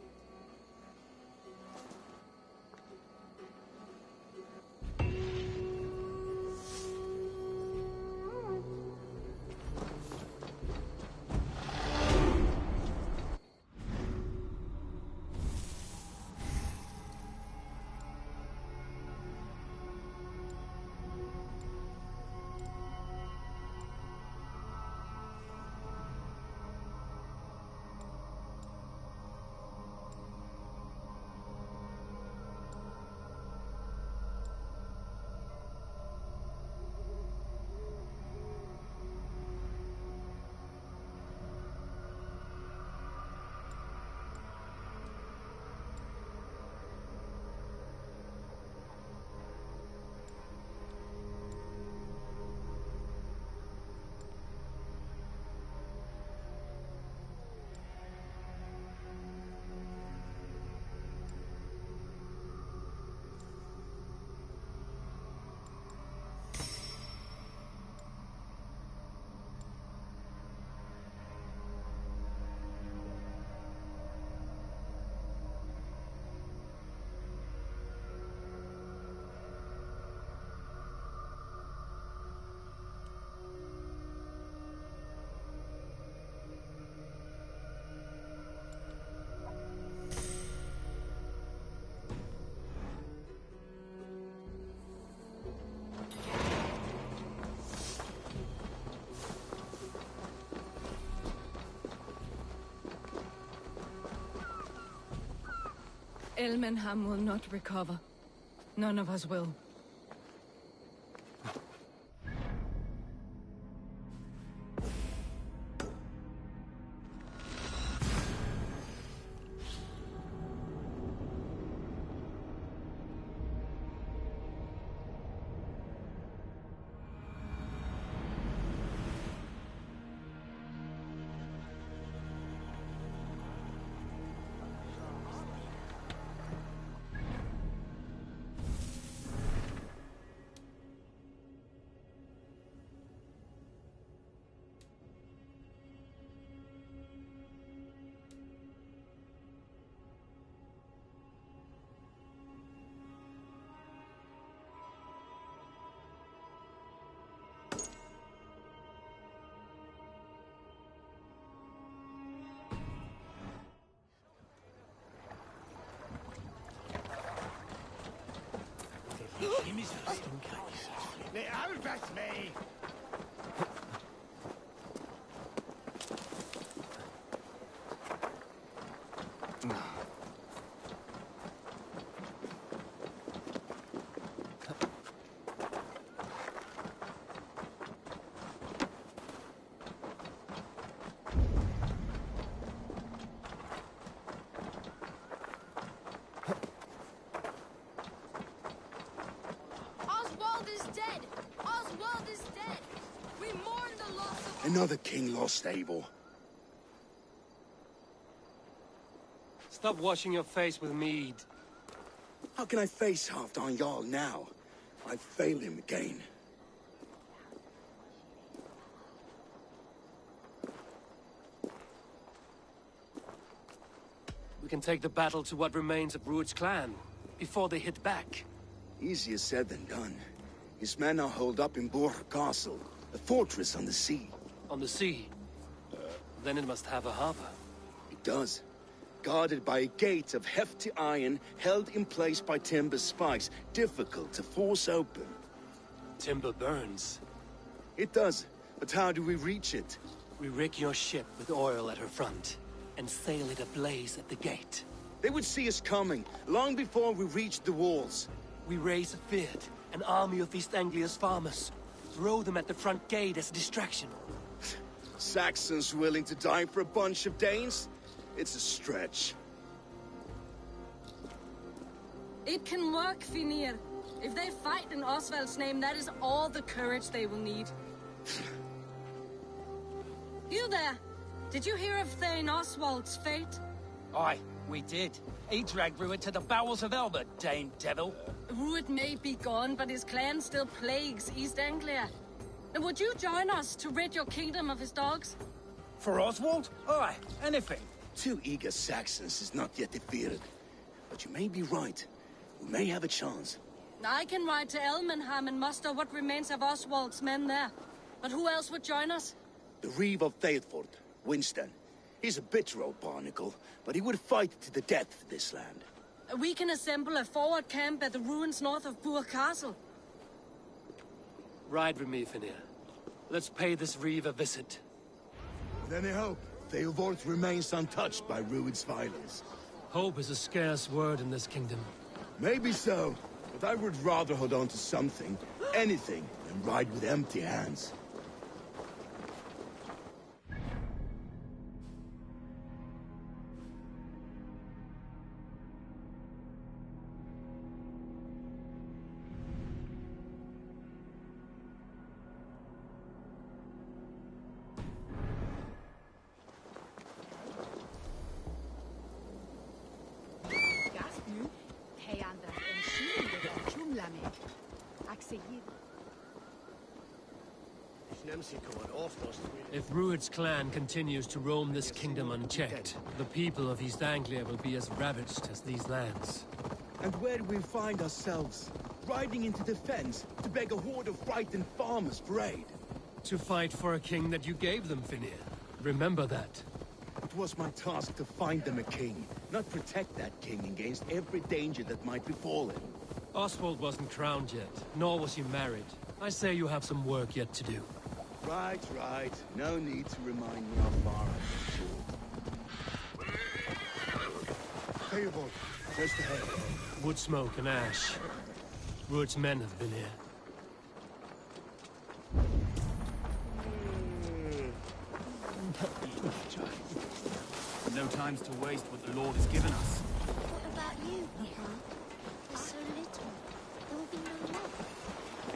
Elmenham will not recover. None of us will. Nej, Albert mig! Another king lost, Abel. Stop washing your face with mead. How can I face Halfdan Jarl now? I've failed him again. We can take the battle to what remains of Rued's clan, before they hit back. Easier said than done. His men are holed up in Borg Castle, a fortress on the sea. On the sea? Then it must have a harbor. It does. Guarded by a gate of hefty iron, held in place by timber spikes, difficult to force open. Timber burns. It does, but how do we reach it? We rig your ship with oil at her front, and sail it ablaze at the gate. They would see us coming, long before we reached the walls. We raise a feared, an army of East Anglia's farmers. Throw them at the front gate as a distraction. Saxons willing to die for a bunch of Danes? It's a stretch. It can work, Finir. If they fight in Oswald's name, that is all the courage they will need. You there! Did you hear of Thane Oswald's fate? Aye, we did. He dragged Rued to the bowels of Elba, Dane devil. Rued may be gone, but his clan still plagues East Anglia. Would you join us to rid your kingdom of his dogs? For Oswald? Aye, anything. 2 eager Saxons is not yet defeated. But you may be right. We may have a chance. I can ride to Elmenham and muster what remains of Oswald's men there. But who else would join us? The Reeve of Thetford, Winston. He's a bitter old barnacle, but he would fight to the death for this land. We can assemble a forward camp at the ruins north of Bur Castle. Ride with me, Finir. Let's pay this Reeve a visit. With any hope, Theodort remains untouched by Rued's violence. Hope is a scarce word in this kingdom. Maybe so, but I would rather hold on to something, anything, than ride with empty hands. If Rued's clan continues to roam this kingdom unchecked, the people of East Anglia will be as ravaged as these lands. And where do we find ourselves? Riding into defense to beg a horde of frightened farmers for aid? To fight for a king that you gave them, Finir. Remember that. It was my task to find them a king, not protect that king against every danger that might befall him. Oswald wasn't crowned yet, nor was he married. I say you have some work yet to do. Right. No need to remind me how far I've been. Theobald, just ahead. Wood smoke and ash. Rued's men have been here. No times to waste what the Lord has given us. What about you, Papa? There's so little. There will be no left.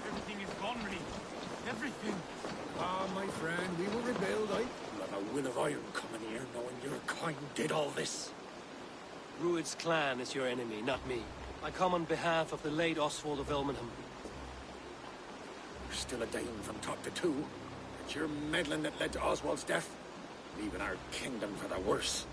Everything is gone, Reeve. Everything. Ah, my friend, we will rebuild, I. You have a will of iron coming here, knowing your kind did all this. Rued's clan is your enemy, not me. I come on behalf of the late Oswald of Elmenham. You're still a Dane from top to two. It's your meddling that led to Oswald's death, leaving our kingdom for the worse.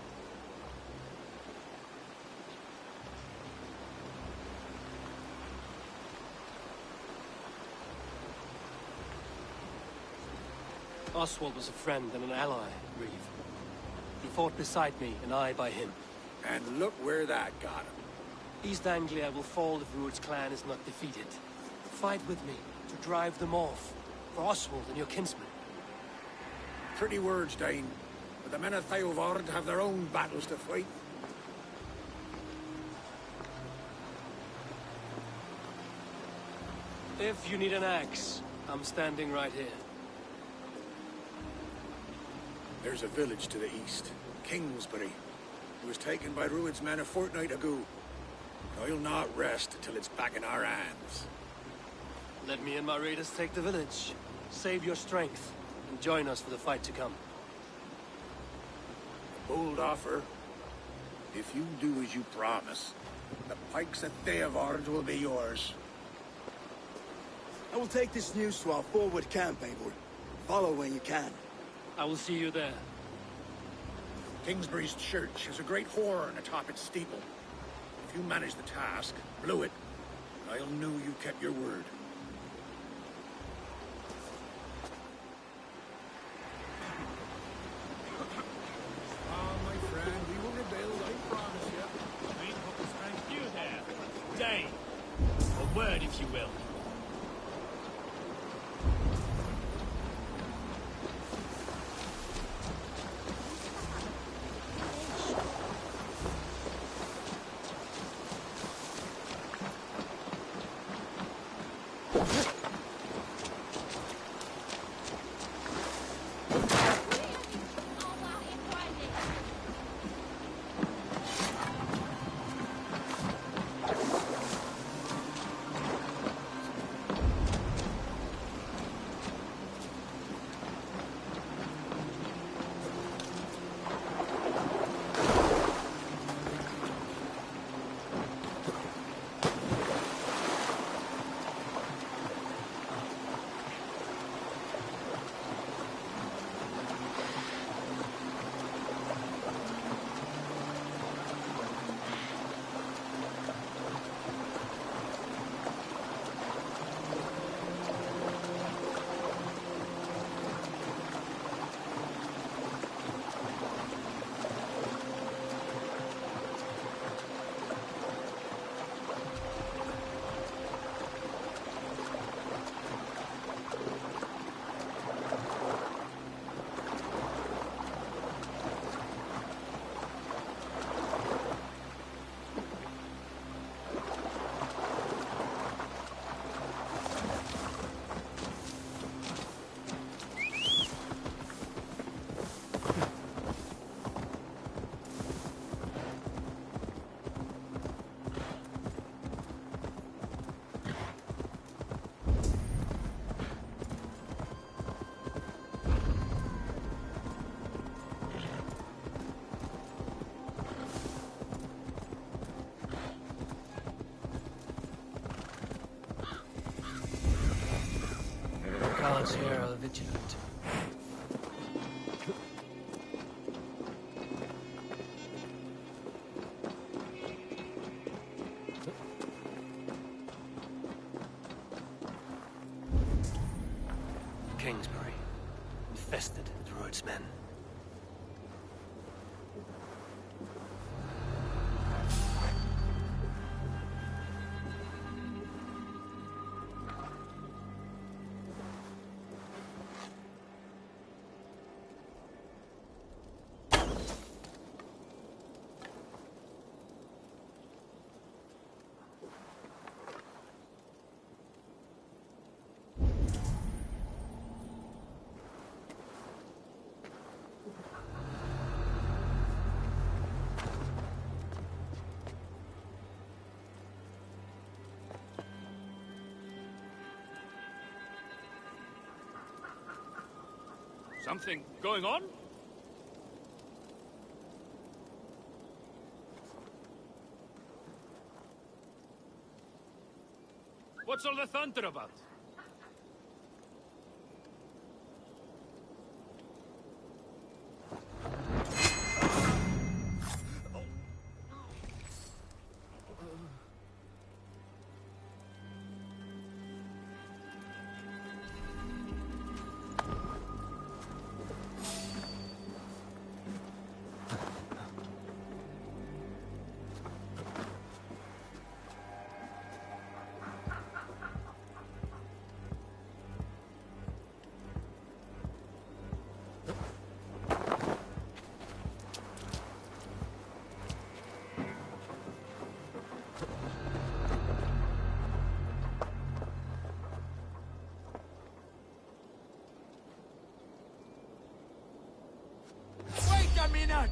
Oswald was a friend and an ally, Reeve. He fought beside me, and I by him. And look where that got him. East Anglia will fall if Rued's clan is not defeated. Fight with me to drive them off, for Oswald and your kinsmen. Pretty words, Dane. But the men of Theodord have their own battles to fight. If you need an axe, I'm standing right here. There's a village to the east, Kingsbury. It was taken by Rued's men a fortnight ago. I'll not rest until it's back in our hands. Let me and my raiders take the village. Save your strength, and join us for the fight to come. A bold offer. If you do as you promise, the pikes at Theodord will be yours. I will take this news to our forward camp, Eivor. Follow when you can. I will see you there. Kingsbury's church has a great horn atop its steeple. If you manage the task, blow it, I'll know you kept your word. Ah, my friend, we will rebuild, I promise you. We ain't got the strength you have. Dane, a word if you will. guards here are vigilant. Kingsbury, infested with Druid's men. Something going on? What's all the thunder about? Wait a minute!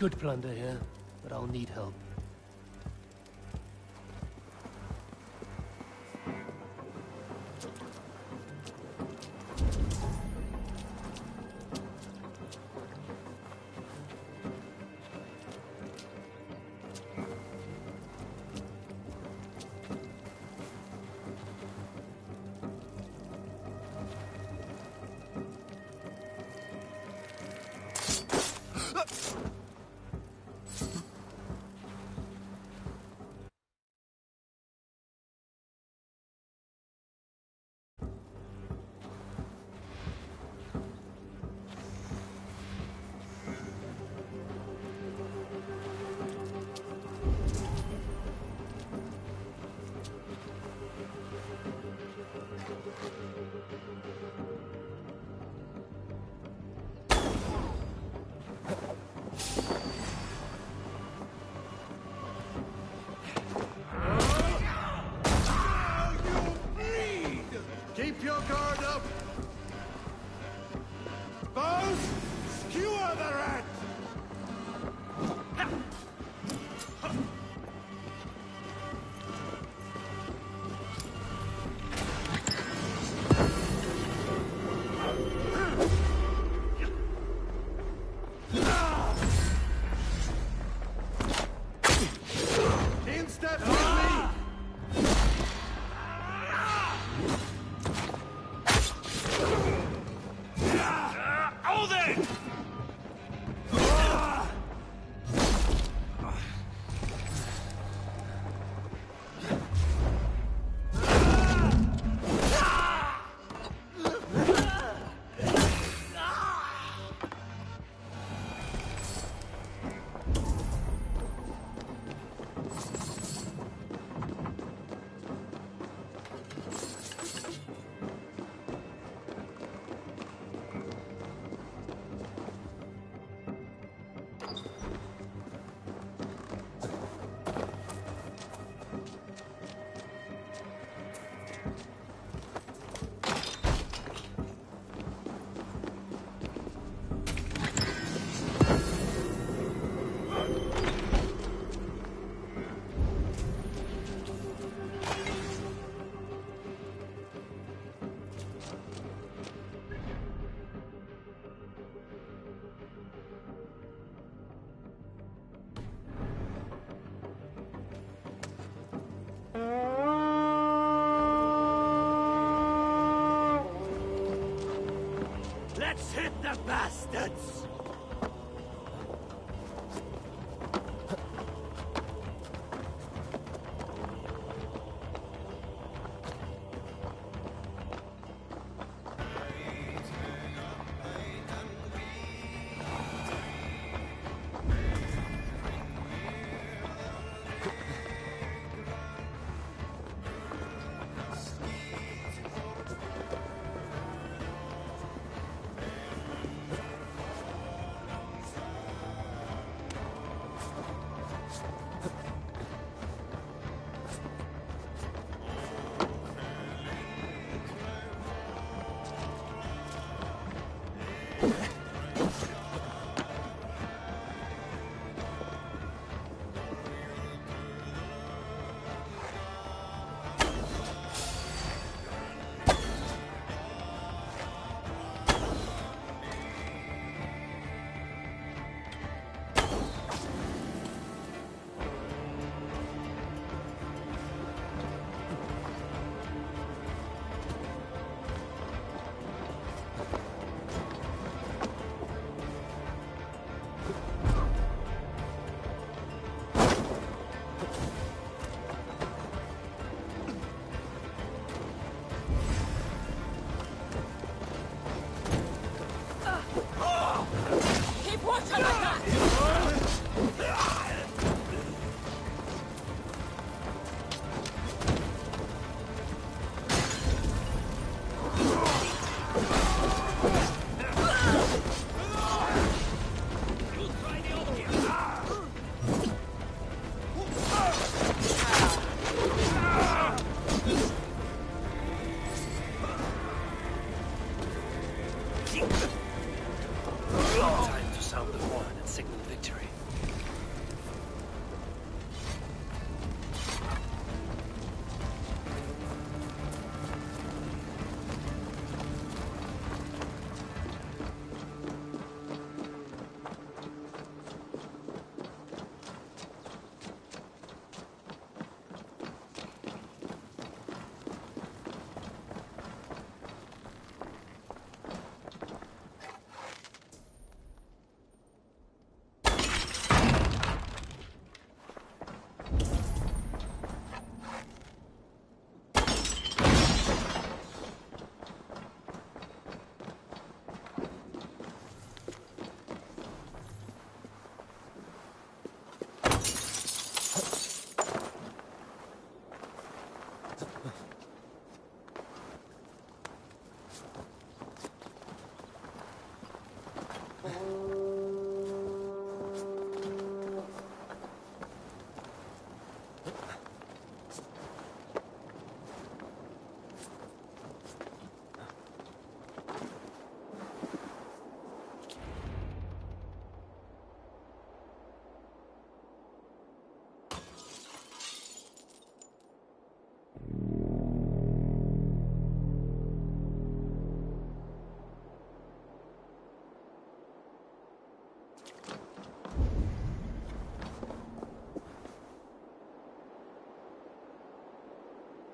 Good plunder here, but I'll need help. bastards! Keep watching like that! Time to sound the horn and signal victory.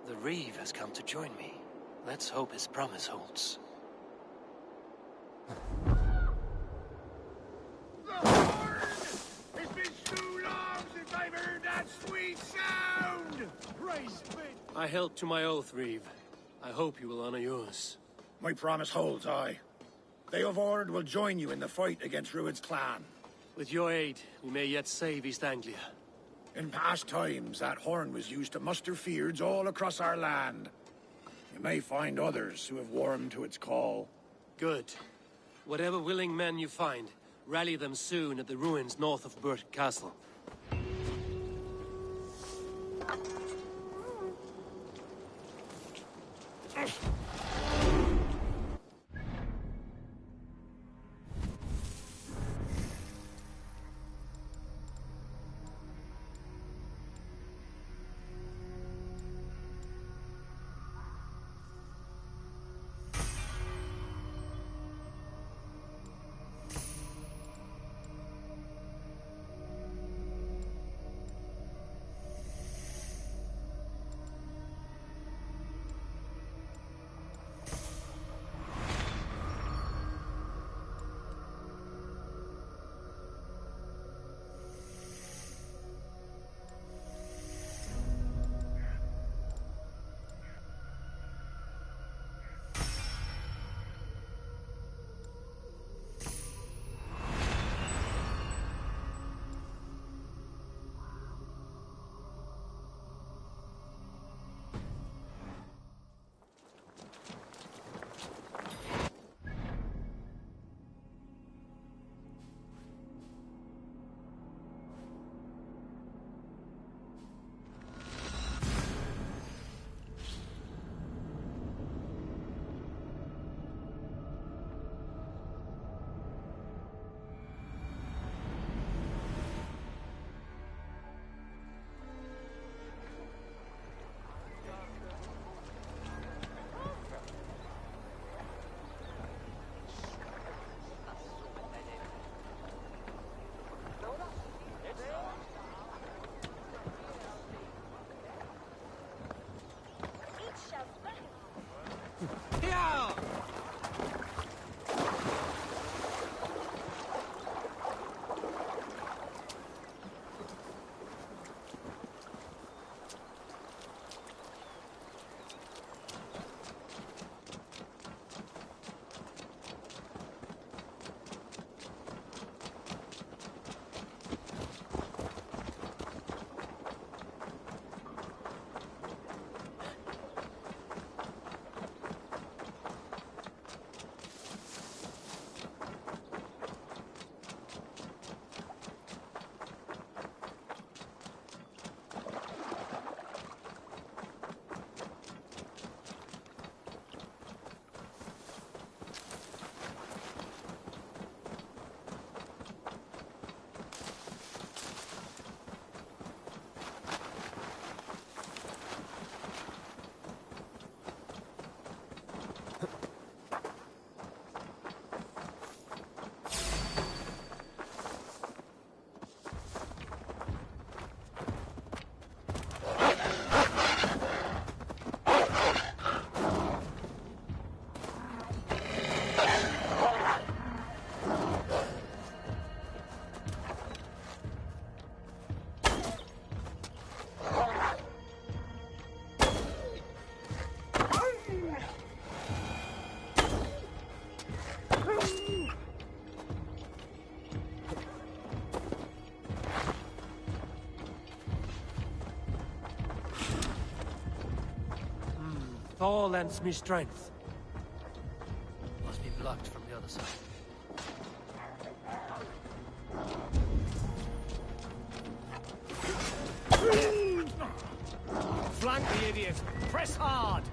The Reeve has come to join me. Let's hope his promise holds. It's been too long since I've heard that sweet sound! Praise be! I held to my oath, Reeve. I hope you will honor yours. My promise holds, aye. Beoward will join you in the fight against Rued's clan. With your aid, we may yet save East Anglia. In past times, that horn was used to muster fyrds all across our land. You may find others who have warmed to its call. Good. Whatever willing men you find, rally them soon at the ruins north of Burt Castle. Thor lends me strength. Must be blocked from the other side. Flank the idiot! Press hard!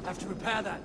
Have to repair that.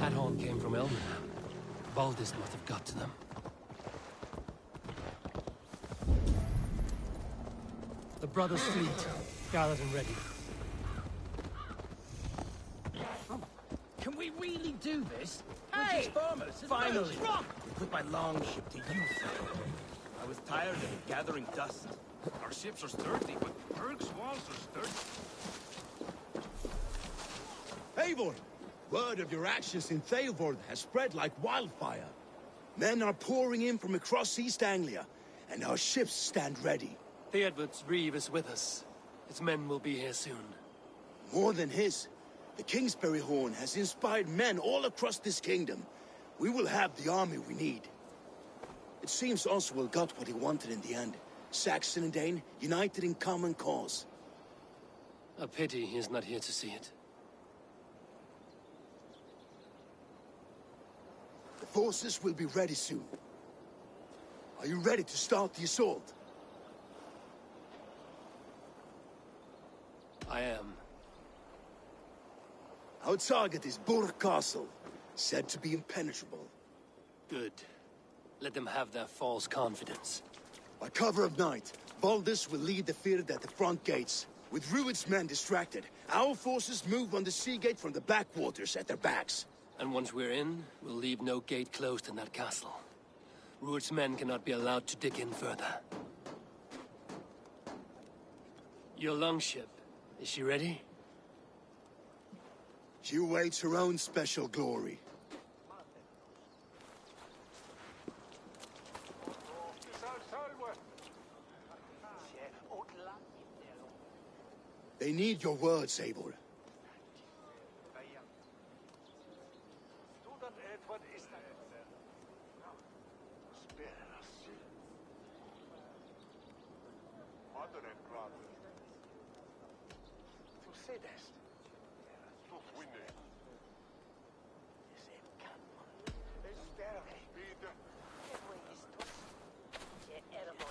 That horn came from Elmenham. Baldis must have got to them. The brothers' fleet, gathered and ready. Can we really do this? We're just farmers. Finally! We put my longship to use. I was tired of it gathering dust. Our ships are sturdy, but Berg's walls are sturdy. Eivor! Word of your actions in Theodord has spread like wildfire. Men are pouring in from across East Anglia, and our ships stand ready. Theodward's reeve is with us. His men will be here soon. More than his, the Kingsbury Horn has inspired men all across this kingdom. We will have the army we need. It seems Oswald got what he wanted in the end. Saxon and Dane united in common cause. A pity he is not here to see it. The forces will be ready soon. Are you ready to start the assault? I am. Our target is Burg Castle, said to be impenetrable. Good. Let them have their false confidence. By cover of night, Baldis will lead the Fird at the front gates. With Rued's men distracted, our forces move on the sea gate from the backwaters at their backs. And once we're in, we'll leave no gate closed in that castle. Rued's men cannot be allowed to dig in further. Your longship, is she ready? She awaits her own special glory. They need your words, Eivor.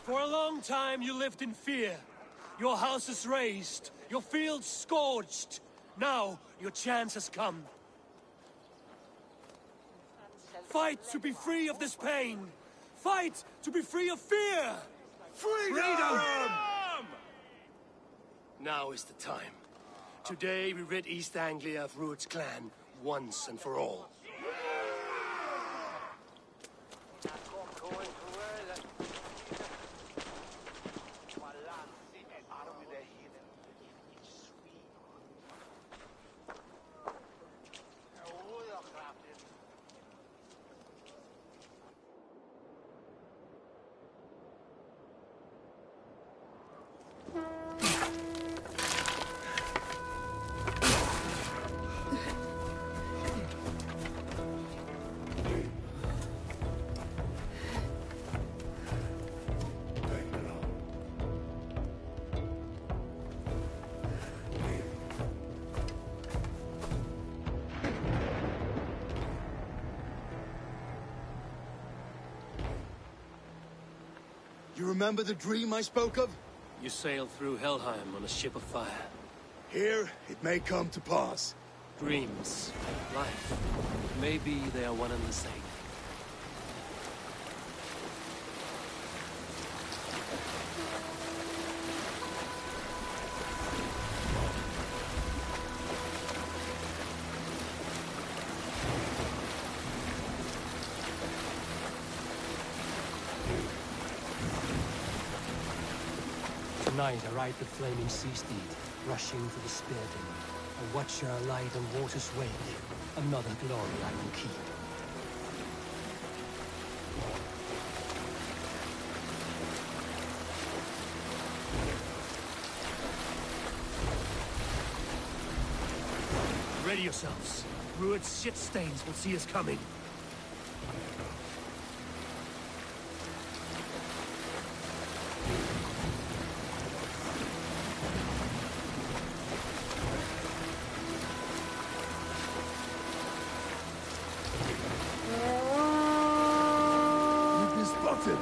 For a long time you lived in fear. Your house is razed, your fields scorched. Now your chance has come. Fight to be free of this pain. Fight to be free of fear. Freedom! Now is the time. Today we rid East Anglia of Rued's clan once and for all. You remember the dream I spoke of? You sailed through Helheim on a ship of fire. Here, it may come to pass. Dreams, life, maybe they are one and the same. Tonight I ride the flaming sea steed. rushing for the spear din. A watcher light on water's wake. Another glory I will keep. Ready yourselves. Rued's shit stains will see us coming. We've been spotted.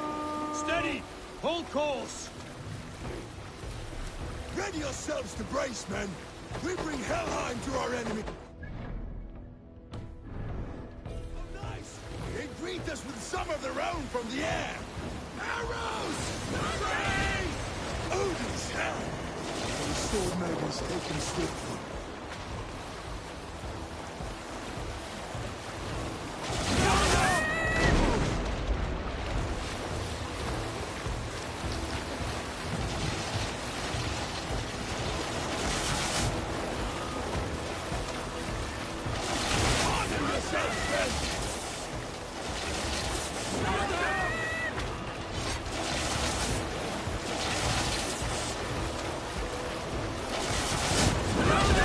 Steady! Hold course! Ready yourselves to brace, men. We bring Helheim to our enemy. Nice! They greet us with some of their own from the air. Arrows! Raise! Odin's hell! The sword maidens taken swiftly. Go!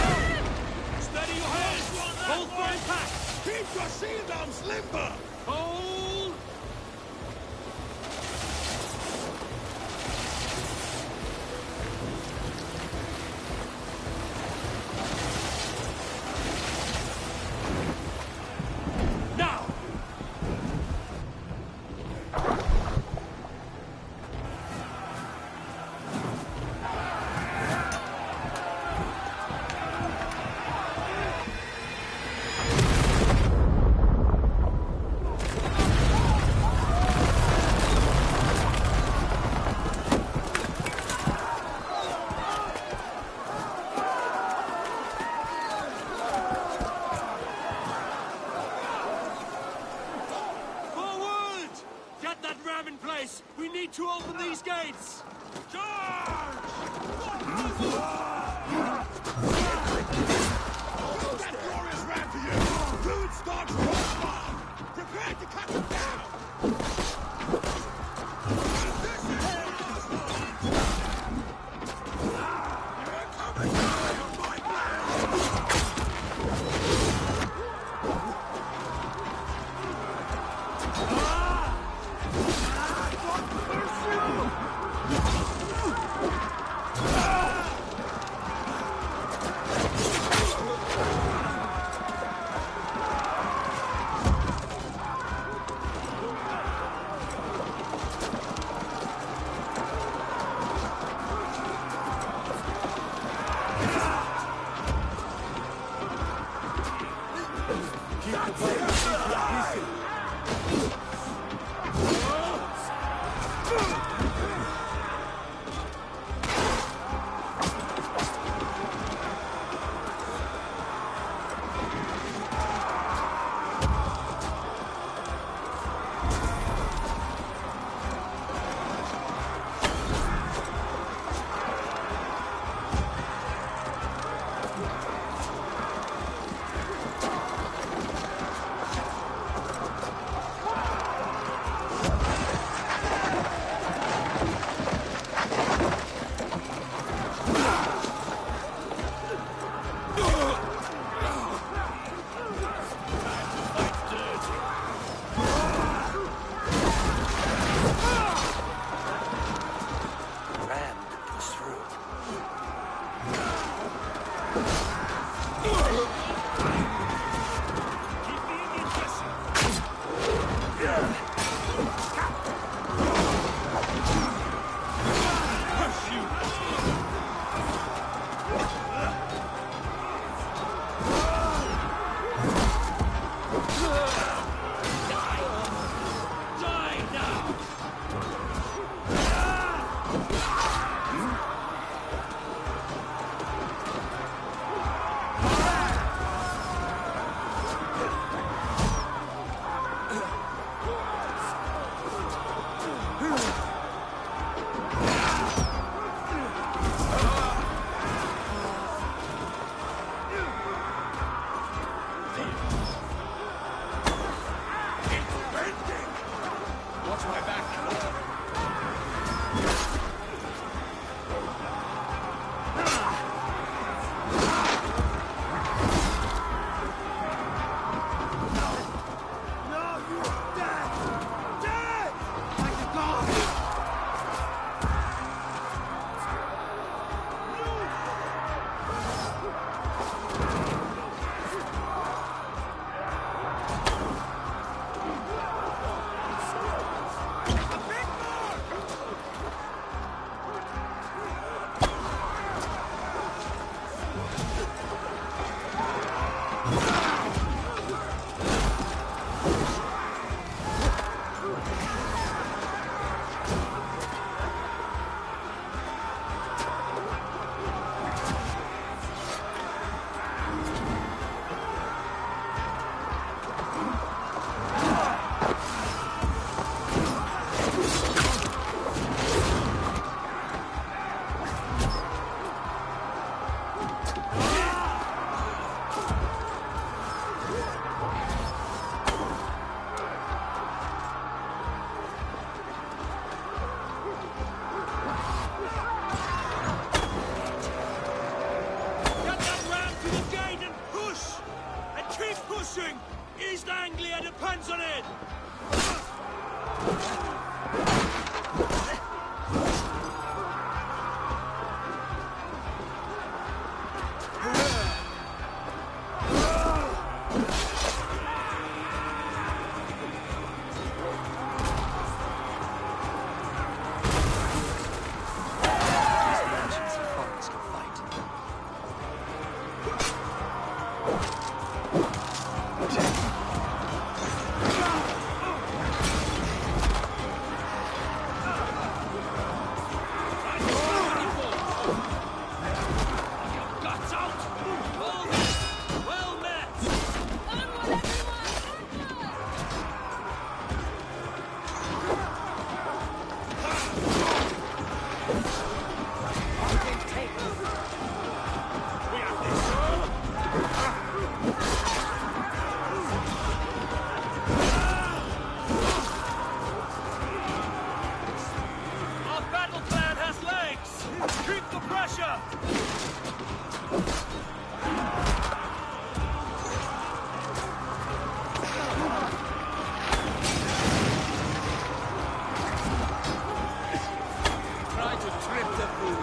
trip to food.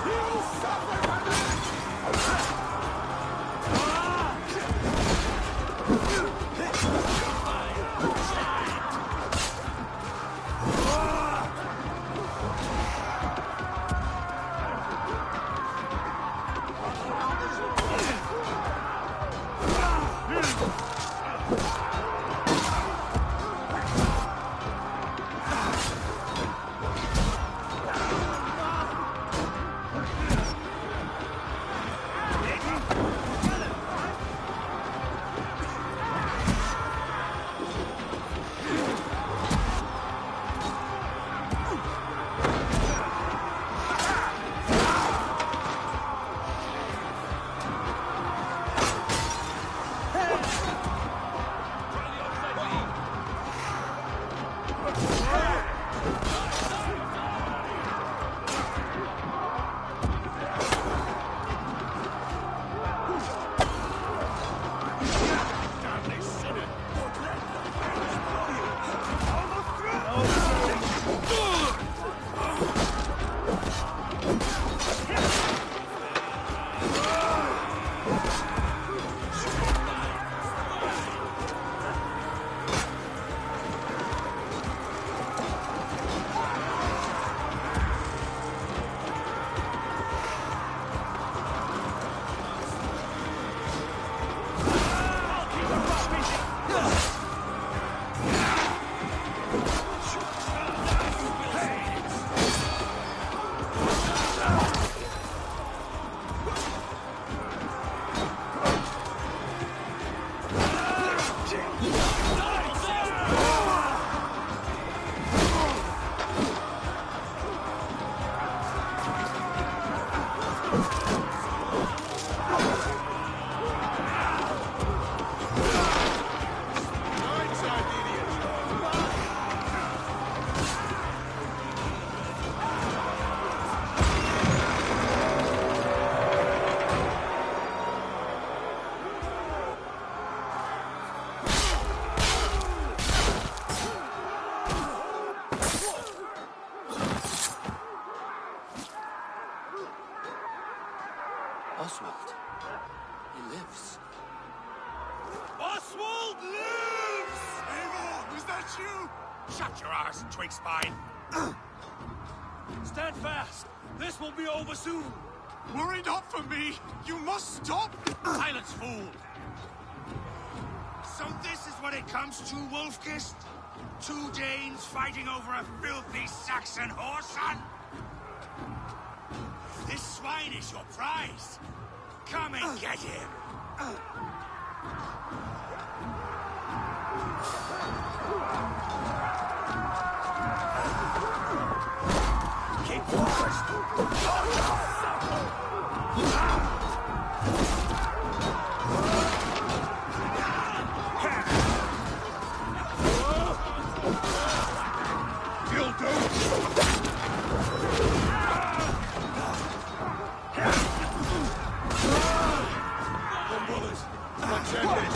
You suffer for that! Oswald. He lives. Oswald lives! Eivor, was that you? Shut your arse, twig spine. Stand fast! This will be over soon! Worry not for me! You must stop! Silence, fool! So this is what it comes to, Wolfkist? Two Danes fighting over a filthy Saxon whoreson? This swine is your prize. Come and get him. Keep focused. You'll do. One bullet. Let's end this.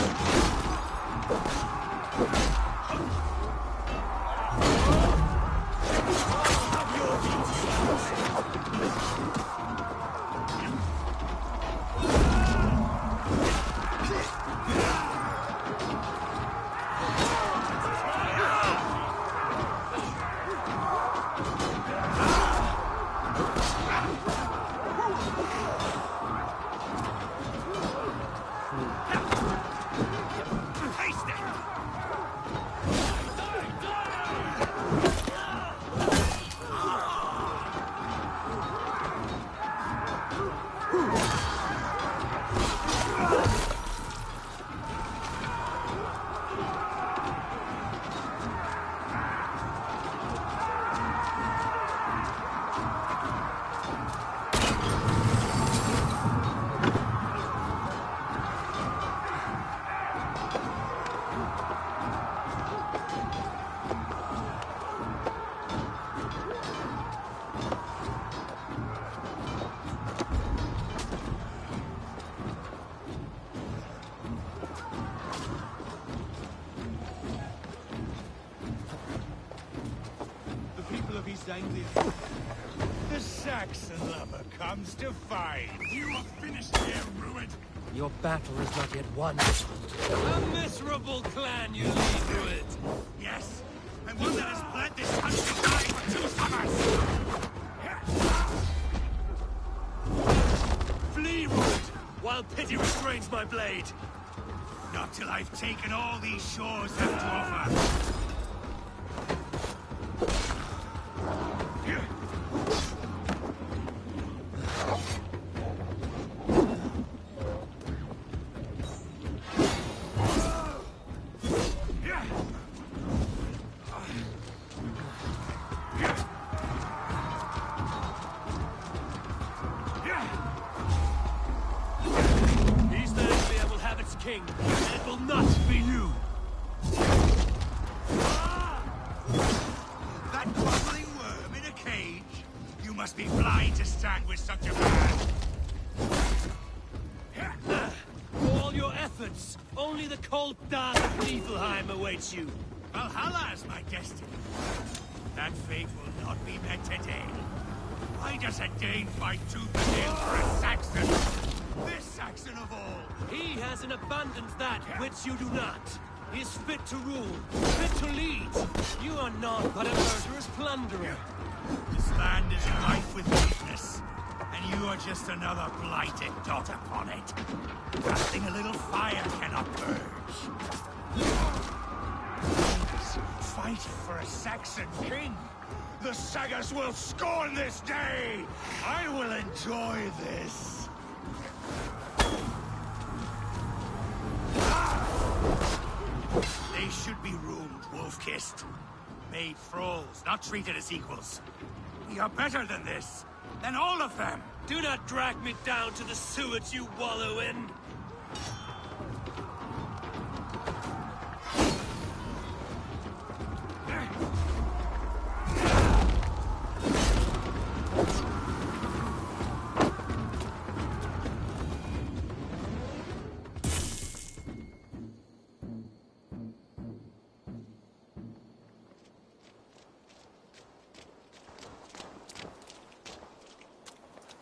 East Anglia. The Saxon lover comes to fight. You are finished here, Rued. Your battle is not yet won. A miserable clan you lead, Rued. Yes, and one that has bled this country dying for 2 summers. Flee, Rued, while pity restrains my blade. Not till I've taken all these shores have to offer. King, and it will not be you! That crumbling worm in a cage? You must be blind to stand with such a man! For all your efforts, only the cold dark of Niflheim awaits you. Valhalla is my destiny. That fate will not be met today. Why does a Dane fight tooth and nail for a Saxon? This Saxon of all! He has in abundance that which you do not. He is fit to rule, fit to lead. You are not but a murderous plunderer. This land is rife with weakness, and you are just another blighted dot upon it. Nothing a little fire cannot purge. Fight for a Saxon king! The Sagas will scorn this day! I will enjoy this! They should be roomed, wolf-kissed. Made thralls, not treated as equals. We are better than this, than all of them! Do not drag me down to the sewage you wallow in!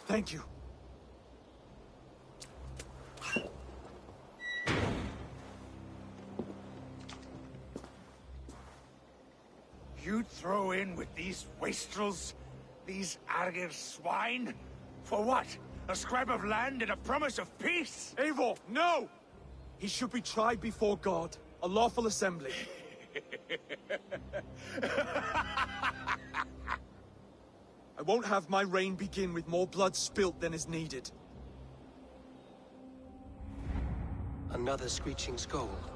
Thank you. You'd throw in with these wastrels? These Argir swine? For what? A scrap of land and a promise of peace? Eivor, no! He should be tried before God, a lawful assembly. I won't have my reign begin with more blood spilt than is needed. Another screeching scold.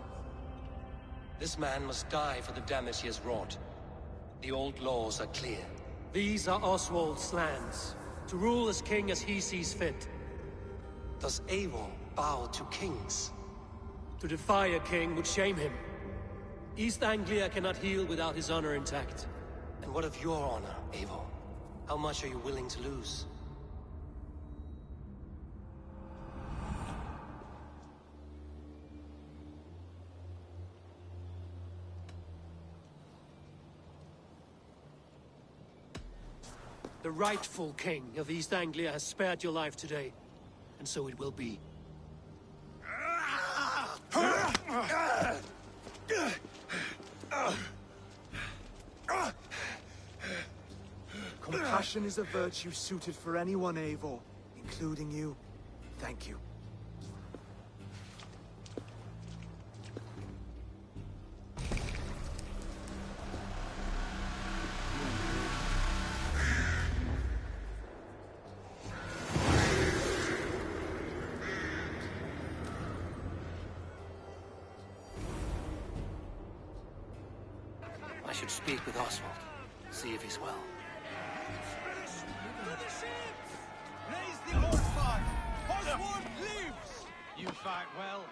This man must die for the damage he has wrought. The old laws are clear. These are Oswald's lands, to rule as king as he sees fit. Does Eivor bow to kings? To defy a king would shame him. East Anglia cannot heal without his honor intact. And what of your honor, Eivor? How much are you willing to lose? The rightful king of East Anglia has spared your life today, and so it will be. Compassion is a virtue suited for anyone, Eivor, including you. Thank you. I should speak with Oswald, see if he's well. To the ships! Raise the horse fire! Oswald lives! You fight well.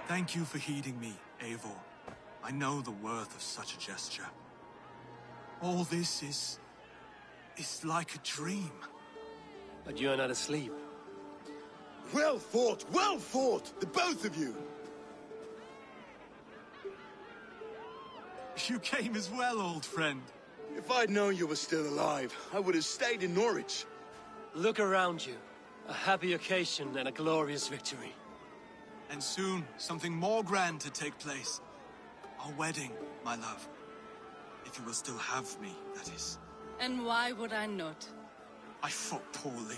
Thank you for heeding me, Eivor. I know the worth of such a gesture. All this is like a dream. But you are not asleep. Well fought, the both of you! You came as well, old friend. If I'd known you were still alive, I would have stayed in Norwich. Look around you. A happy occasion and a glorious victory. And soon, something more grand to take place. Our wedding, my love. If you will still have me, that is. And why would I not? I fought poorly.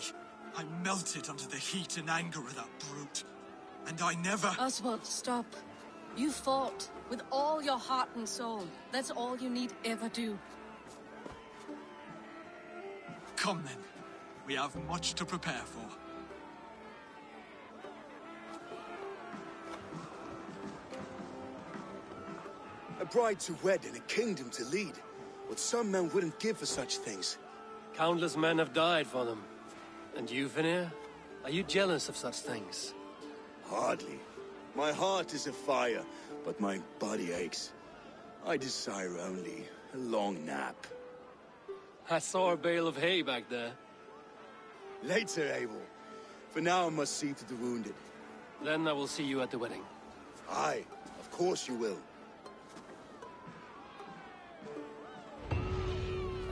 I melted under the heat and anger of that brute. And I never... Oswald, stop. You fought with all your heart and soul. That's all you need ever do. Come then. We have much to prepare for. A bride to wed and a kingdom to lead. What some men wouldn't give for such things. Countless men have died for them. And you, Vanir? Are you jealous of such things? Hardly. My heart is afire, but my body aches. I desire only a long nap. I saw a bale of hay back there. Later, Abel. For now I must see to the wounded. Then I will see you at the wedding. Aye, of course you will.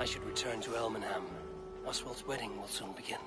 I should return to Elmenham. Oswald's wedding will soon begin.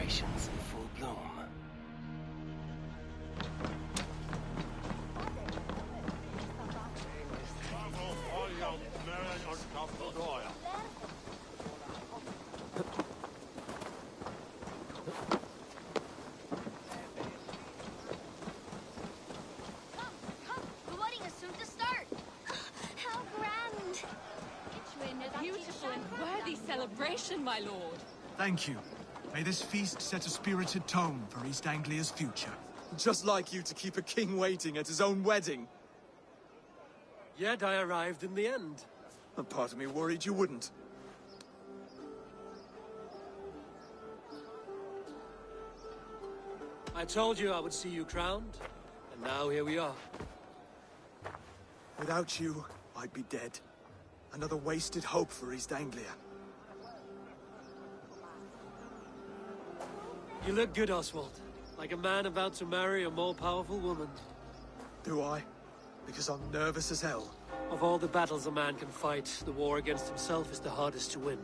generations in full bloom. The wedding is soon to start. How grand! Beautiful and worthy celebration, my lord. Thank you. May this feast set a spirited tone for East Anglia's future. Just like you to keep a king waiting at his own wedding. Yet I arrived in the end. A part of me worried you wouldn't. I told you I would see you crowned, and now here we are. Without you, I'd be dead. Another wasted hope for East Anglia. You look good, Oswald. Like a man about to marry a more powerful woman. Do I? Because I'm nervous as hell. Of all the battles a man can fight, the war against himself is the hardest to win.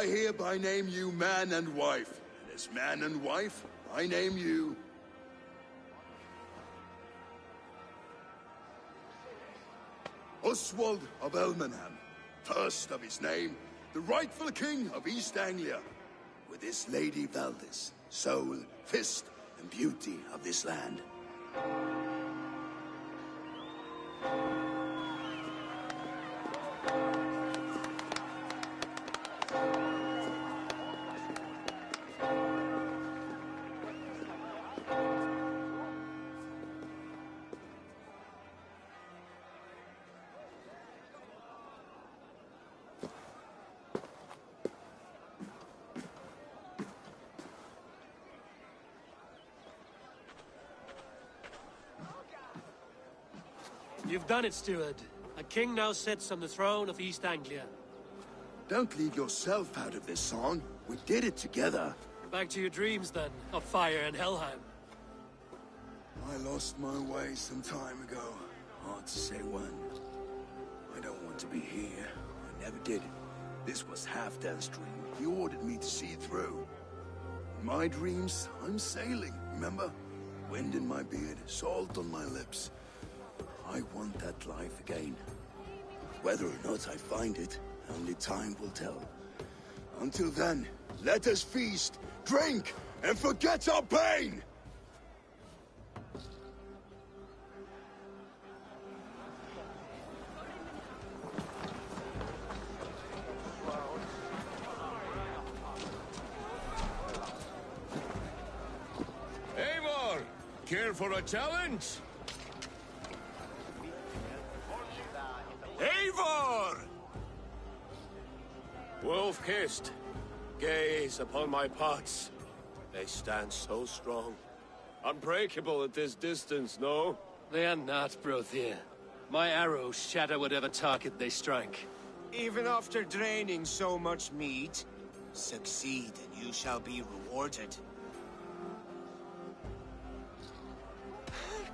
I hereby name you man and wife. And as man and wife, I name you... Oswald of Elmenham, first of his name, the rightful king of East Anglia, with this Lady Valdis, soul, fist, and beauty of this land. You've done it, steward. A king now sits on the throne of East Anglia. Don't leave yourself out of this song. We did it together. Back to your dreams, then, of fire and Helheim. I lost my way some time ago. Hard to say when. I don't want to be here. I never did. This was Halfdan's dream. He ordered me to see it through. In my dreams, I'm sailing, remember? Wind in my beard, salt on my lips. I want that life again. Whether or not I find it, only time will tell. Until then, let us feast, drink, and forget our pain! Eivor! Care for a challenge? Eivor! Wolf-kissed, gaze upon my pots. They stand so strong. Unbreakable at this distance, no? They are not, Brothier. My arrows shatter whatever target they strike. Even after draining so much meat, succeed and you shall be rewarded.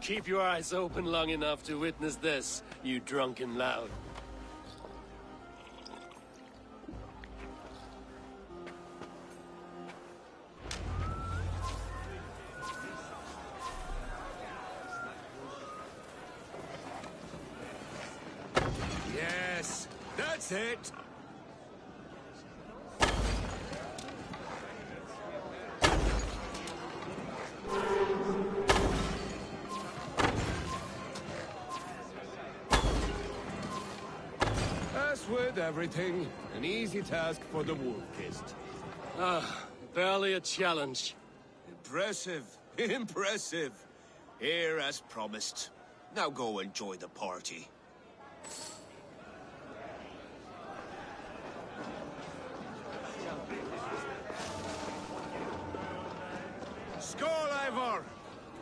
Keep your eyes open long enough to witness this, you drunken lout. Yes, that's it! As with everything, an easy task for the Wolf-kissed. Ah, barely a challenge. Impressive, impressive. Here as promised. Now go enjoy the party. Skål, Ivor!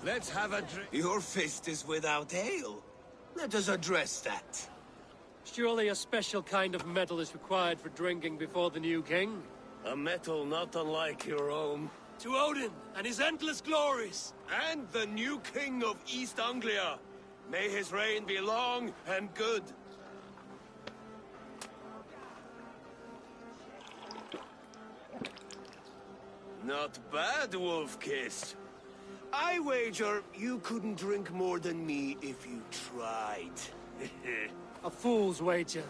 Let's have a drink. Your fist is without ale. Let us address that. Surely a special kind of metal is required for drinking before the new king? A metal not unlike your own. To Odin and his endless glories! And the new king of East Anglia. May his reign be long and good. Not bad, Wolf-kissed. I wager you couldn't drink more than me if you tried. A fool's wager.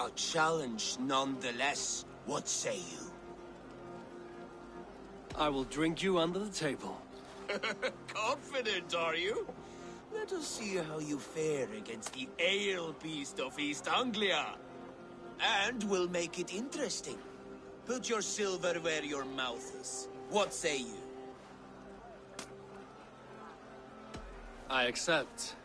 A challenge nonetheless. What say you? I will drink you under the table. Confident, are you? Let us see how you fare against the ale beast of East Anglia. And we'll make it interesting. Put your silver where your mouth is. What say you? I accept.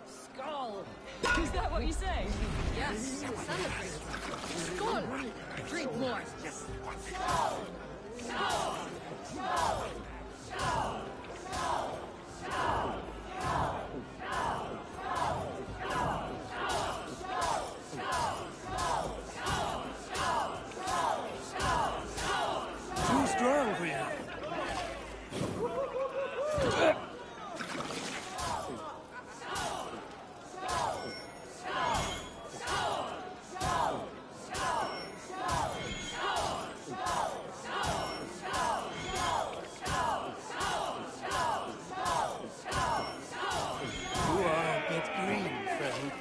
Skull! Is that what you say? Yes, celebrate. Skull! Drink more. Skull! Skull! Skull! Skull! Skull! Skull! Too strong for you. You are a bit green, friend.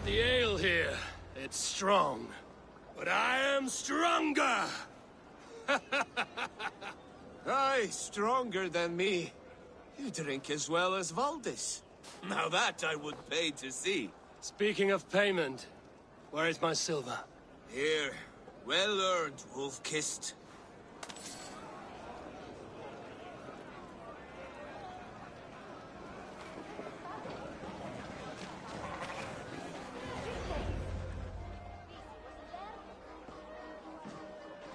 The ale here, it's strong. But I am stronger! Aye, stronger than me. You drink as well as Valdis. Now that I would pay to see. Speaking of payment, where is my silver? Here, well earned, Wolf-kissed.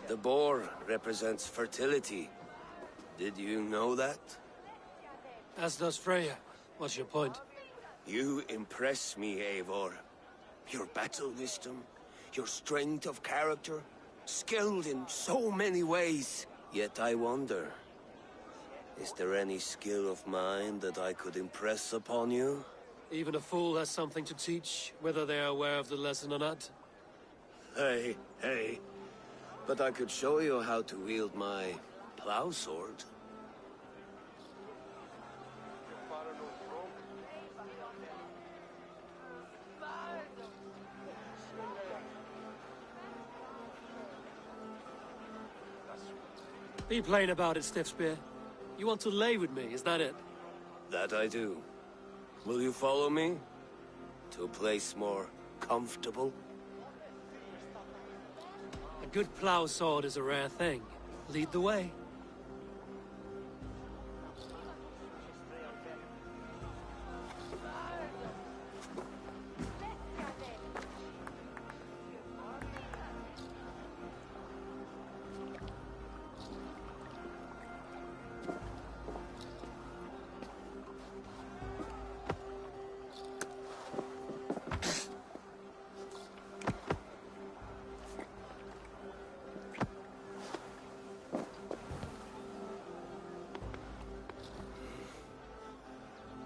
The boar represents fertility. Did you know that? As does Freya. What's your point? You impress me, Eivor. Your battle wisdom, your strength of character, skilled in so many ways. Yet I wonder, is there any skill of mine that I could impress upon you? Even a fool has something to teach, whether they are aware of the lesson or not. Hey, hey. But I could show you how to wield my plow sword. Be plain about it, Stiffspear. You want to lay with me, is that it? That I do. Will you follow me? To a place more comfortable? A good plow sword is a rare thing. Lead the way.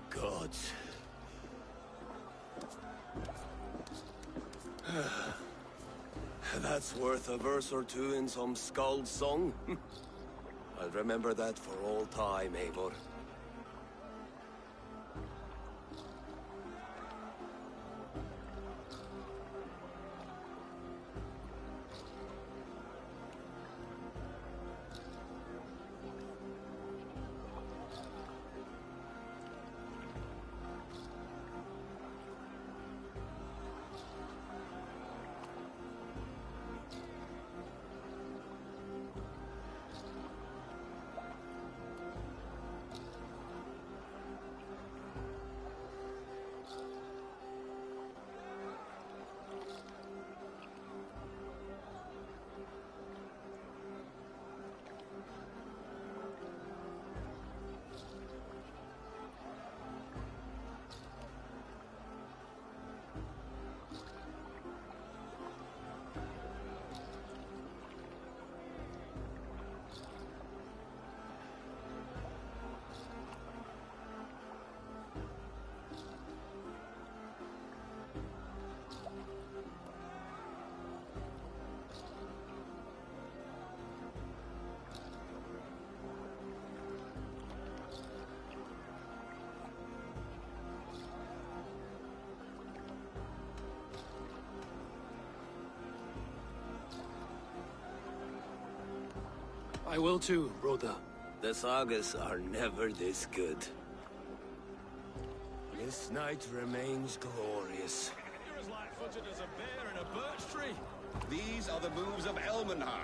Gods. That's worth a verse or two in some skald's song. I'll remember that for all time, Eivor. I will too, brother. The sagas are never this good. This night remains glorious. You're as light-footed as a bear in a birch tree. These are the moves of Elmenhar.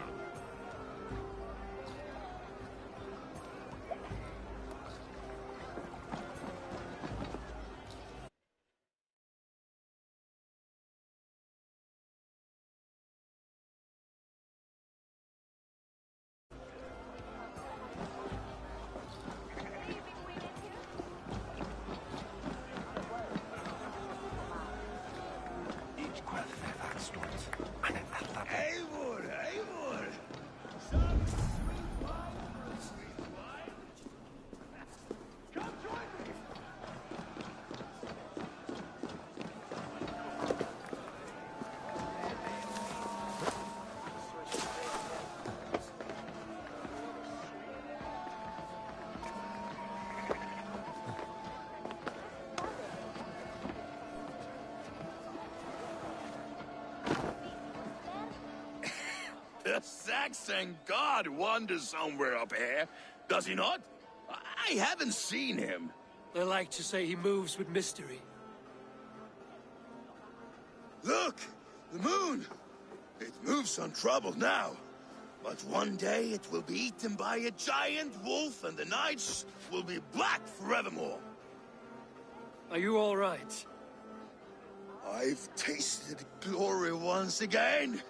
Eivor, Eivor! Some sweet wine, sweet wine. Come join me! The Saxon god wanders somewhere up here, does he not? I haven't seen him. They like to say he moves with mystery. Look! The moon! It moves untroubled now. But one day it will be eaten by a giant wolf and the nights will be black forevermore. Are you all right? I've tasted glory once again.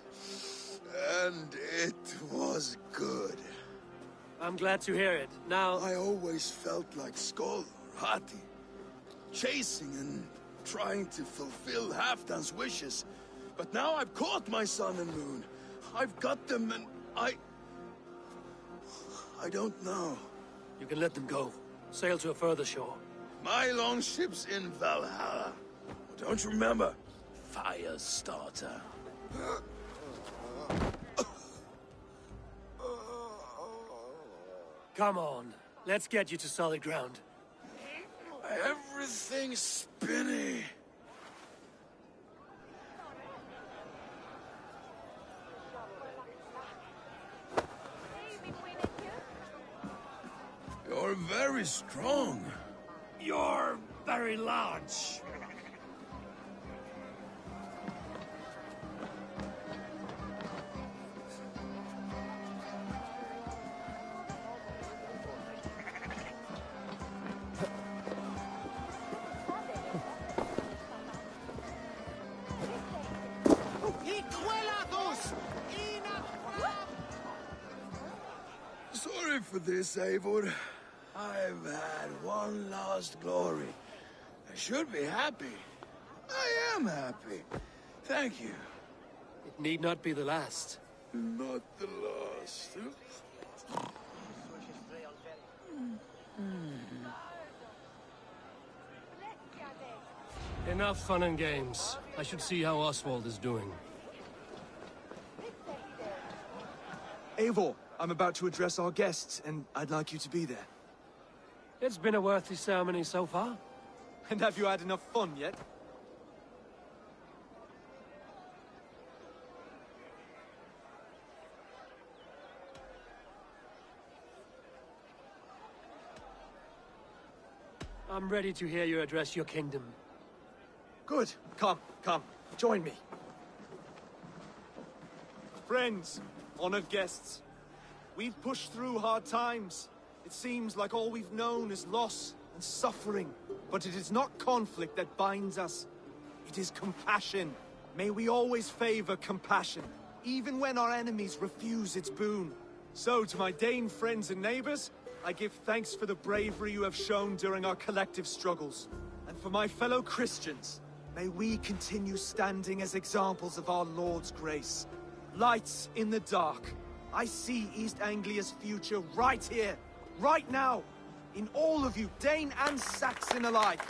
And it was good. I'm glad to hear it. Now... I always felt like Skoll, Hati. Chasing and trying to fulfill Halfdan's wishes. But now I've caught my sun and moon. I've got them and I don't know. You can let them go. Sail to a further shore. My longship's in Valhalla. Don't you remember? Fire starter. Come on. Let's get you to solid ground. Everything's spinny. very strong. You're very large. Sorry for this, Eivor. I've had one last glory. I should be happy. I am happy. Thank you. It need not be the last. Not the last. Enough fun and games. I should see how Oswald is doing. Eivor, I'm about to address our guests, and I'd like you to be there. It's been a worthy ceremony so far. And have you had enough fun yet? I'm ready to hear you address your kingdom. Good. Come, join me. Friends, honored guests, we've pushed through hard times. It seems like all we've known is loss and suffering. But it is not conflict that binds us. It is compassion. May we always favor compassion, even when our enemies refuse its boon. So, to my Dane friends and neighbors, I give thanks for the bravery you have shown during our collective struggles. And for my fellow Christians, may we continue standing as examples of our Lord's grace. Lights in the dark. I see East Anglia's future right here, right now, in all of you, Dane and Saxon alike.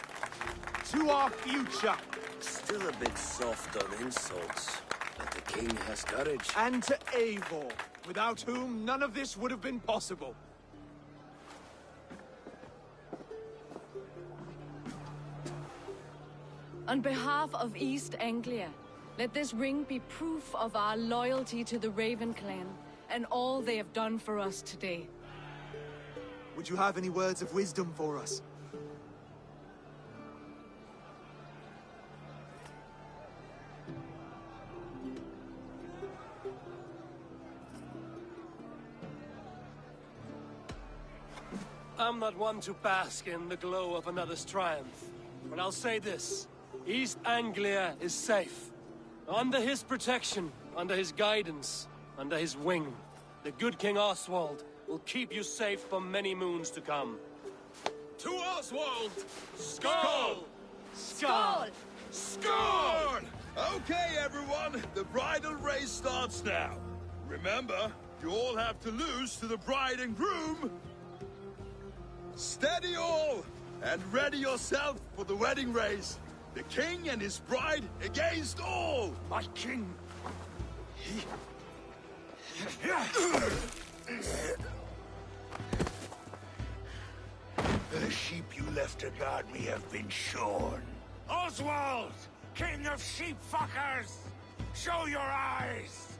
To our future. Still a bit soft on insults, but the king has courage. And to Eivor, without whom none of this would have been possible. On behalf of East Anglia, let this ring be proof of our loyalty to the Raven clan and all they have done for us today. Would you have any words of wisdom for us? I'm not one to bask in the glow of another's triumph, but I'll say this. East Anglia is safe. Under his protection, under his guidance, under his wing, the good King Oswald will keep you safe for many moons to come. To Oswald! Skull! Skull! Skull! Okay, everyone, the bridal race starts now. Remember, you all have to lose to the bride and groom. Steady all, and ready yourself for the wedding race. The king and his bride against all! My king! The sheep you left to guard me have been shorn. Oswald! King of sheep fuckers! Show your eyes!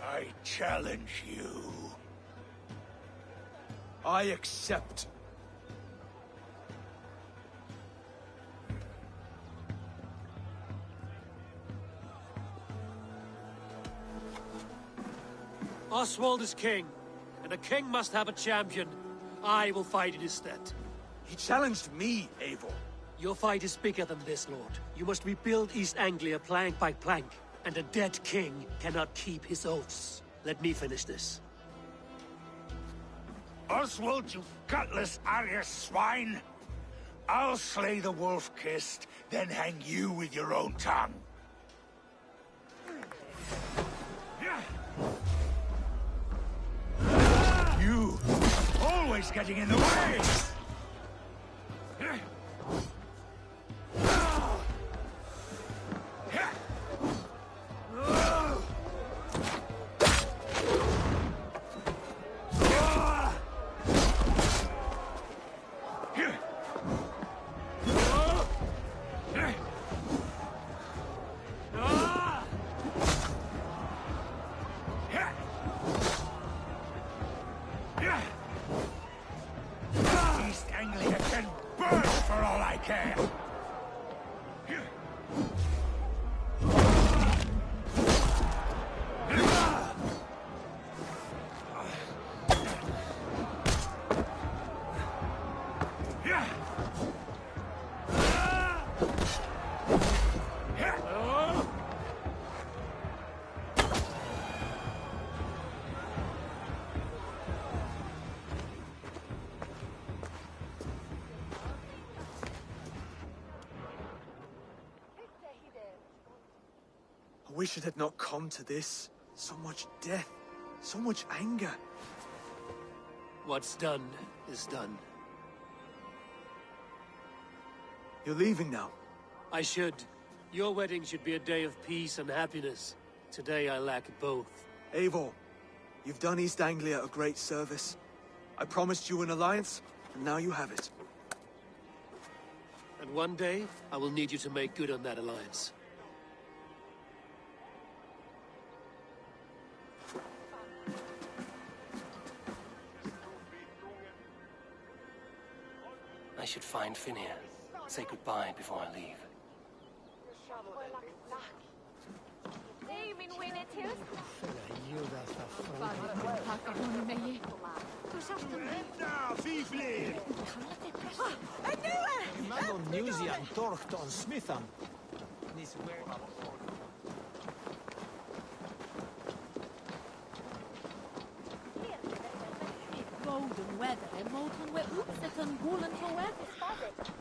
I challenge you. I accept. Oswald is king, and a king must have a champion. I will fight in his stead. He challenged me, Eivor. Your fight is bigger than this, Lord. You must rebuild East Anglia plank by plank, and a dead king cannot keep his oaths. Let me finish this. Oswald, you gutless Arya swine! I'll slay the wolf-kissed, then hang you with your own tongue. You! Always getting in the way! care. I wish it had not come to this. So much death, so much anger. What's done is done. You're leaving now. I should. Your wedding should be a day of peace and happiness. Today I lack both. Eivor, you've done East Anglia a great service. I promised you an alliance, and now you have it. And one day, I will need you to make good on that alliance. I should find Finir. Say goodbye before I leave. Imagine Newsian torcht on Smithan. Golden weather en mogen we opzetten boelen voor weather.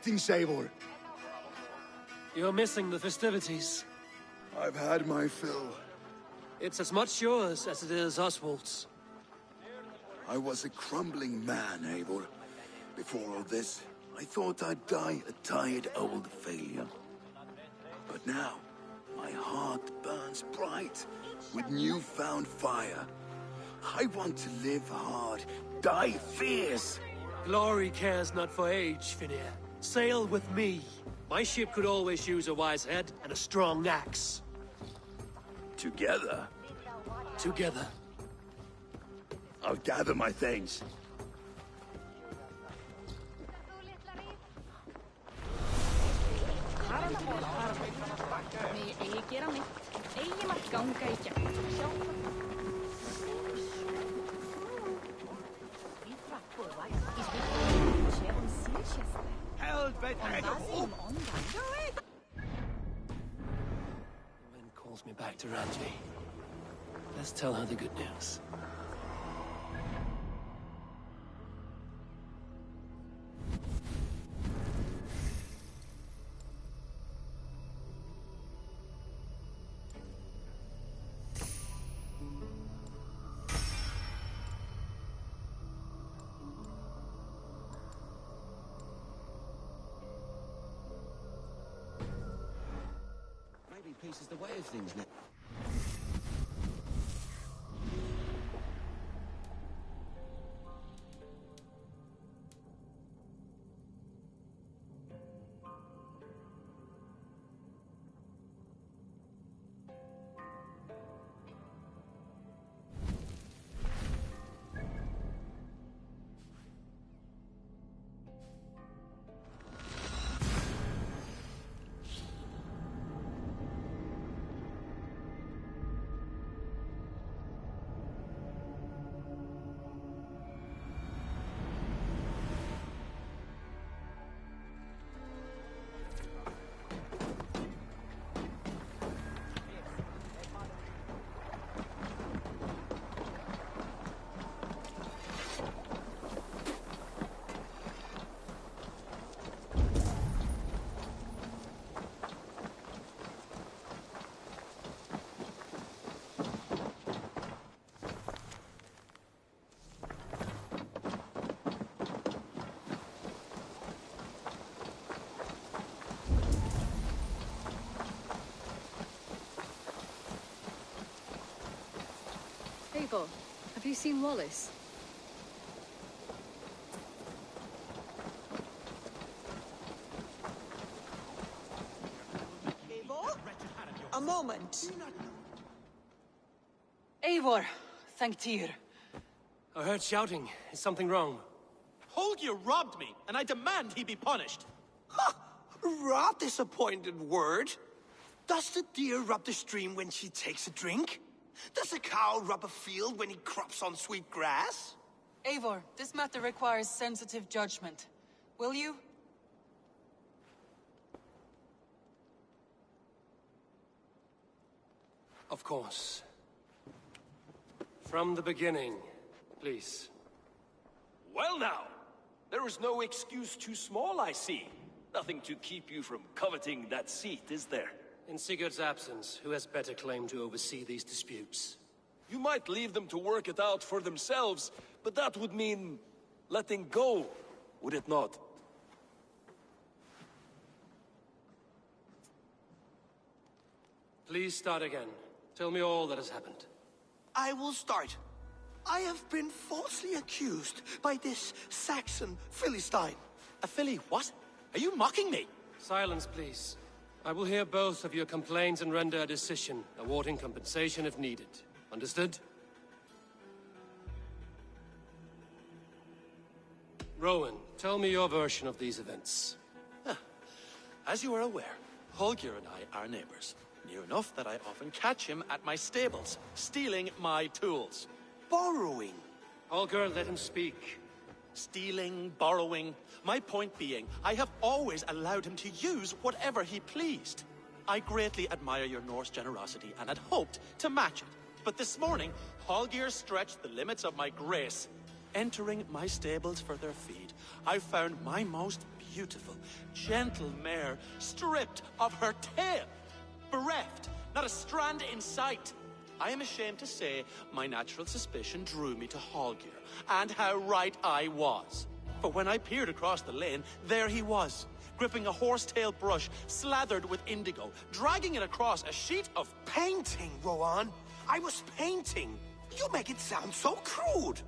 greetings, Eivor. You're missing the festivities. I've had my fill. It's as much yours as it is Oswald's. I was a crumbling man, Eivor. Before all this, I thought I'd die a tired old failure. But now, my heart burns bright with newfound fire. I want to live hard, die fierce. Glory cares not for age, Finir. Sail with me. My ship could always use a wise head and a strong axe. Together? Together. I'll gather my things. Wind calls me back to Ranji. Let's tell her the good news. Maybe peace is the way of things now. Eivor, have you seen Wallace? Eivor? A moment. Eivor, thank Tyr. I heard shouting. Is something wrong? Holger robbed me, and I demand he be punished. Ha! Rot disappointed word. Does the deer rub the stream when she takes a drink? Does a cow rub a field when he crops on sweet grass? Eivor, this matter requires sensitive judgment. Will you? Of course. From the beginning, please. Well now, there is no excuse too small, I see. Nothing to keep you from coveting that seat, is there? In Sigurd's absence, who has better claim to oversee these disputes? You might leave them to work it out for themselves, but that would mean letting go, would it not? Please start again. Tell me all that has happened. I will start. I have been falsely accused by this Saxon Philistine. A Philly what? Are you mocking me? Silence, please. I will hear both of your complaints and render a decision, awarding compensation if needed. Understood? Rowan, tell me your version of these events. As you are aware, Holger and I are neighbors. Near enough that I often catch him at my stables, stealing my tools. Borrowing. Holger, let him speak. Stealing, borrowing. My point being, I have always allowed him to use whatever he pleased. I greatly admire your Norse generosity and had hoped to match it. But this morning, Holger stretched the limits of my grace. Entering my stables for their feed, I found my most beautiful, gentle mare stripped of her tail. Bereft, not a strand in sight. I am ashamed to say my natural suspicion drew me to Hallgeir, and how right I was. For when I peered across the lane, there he was, gripping a horsetail brush slathered with indigo, dragging it across a sheet of... Painting, Rowan! I was painting! You make it sound so crude!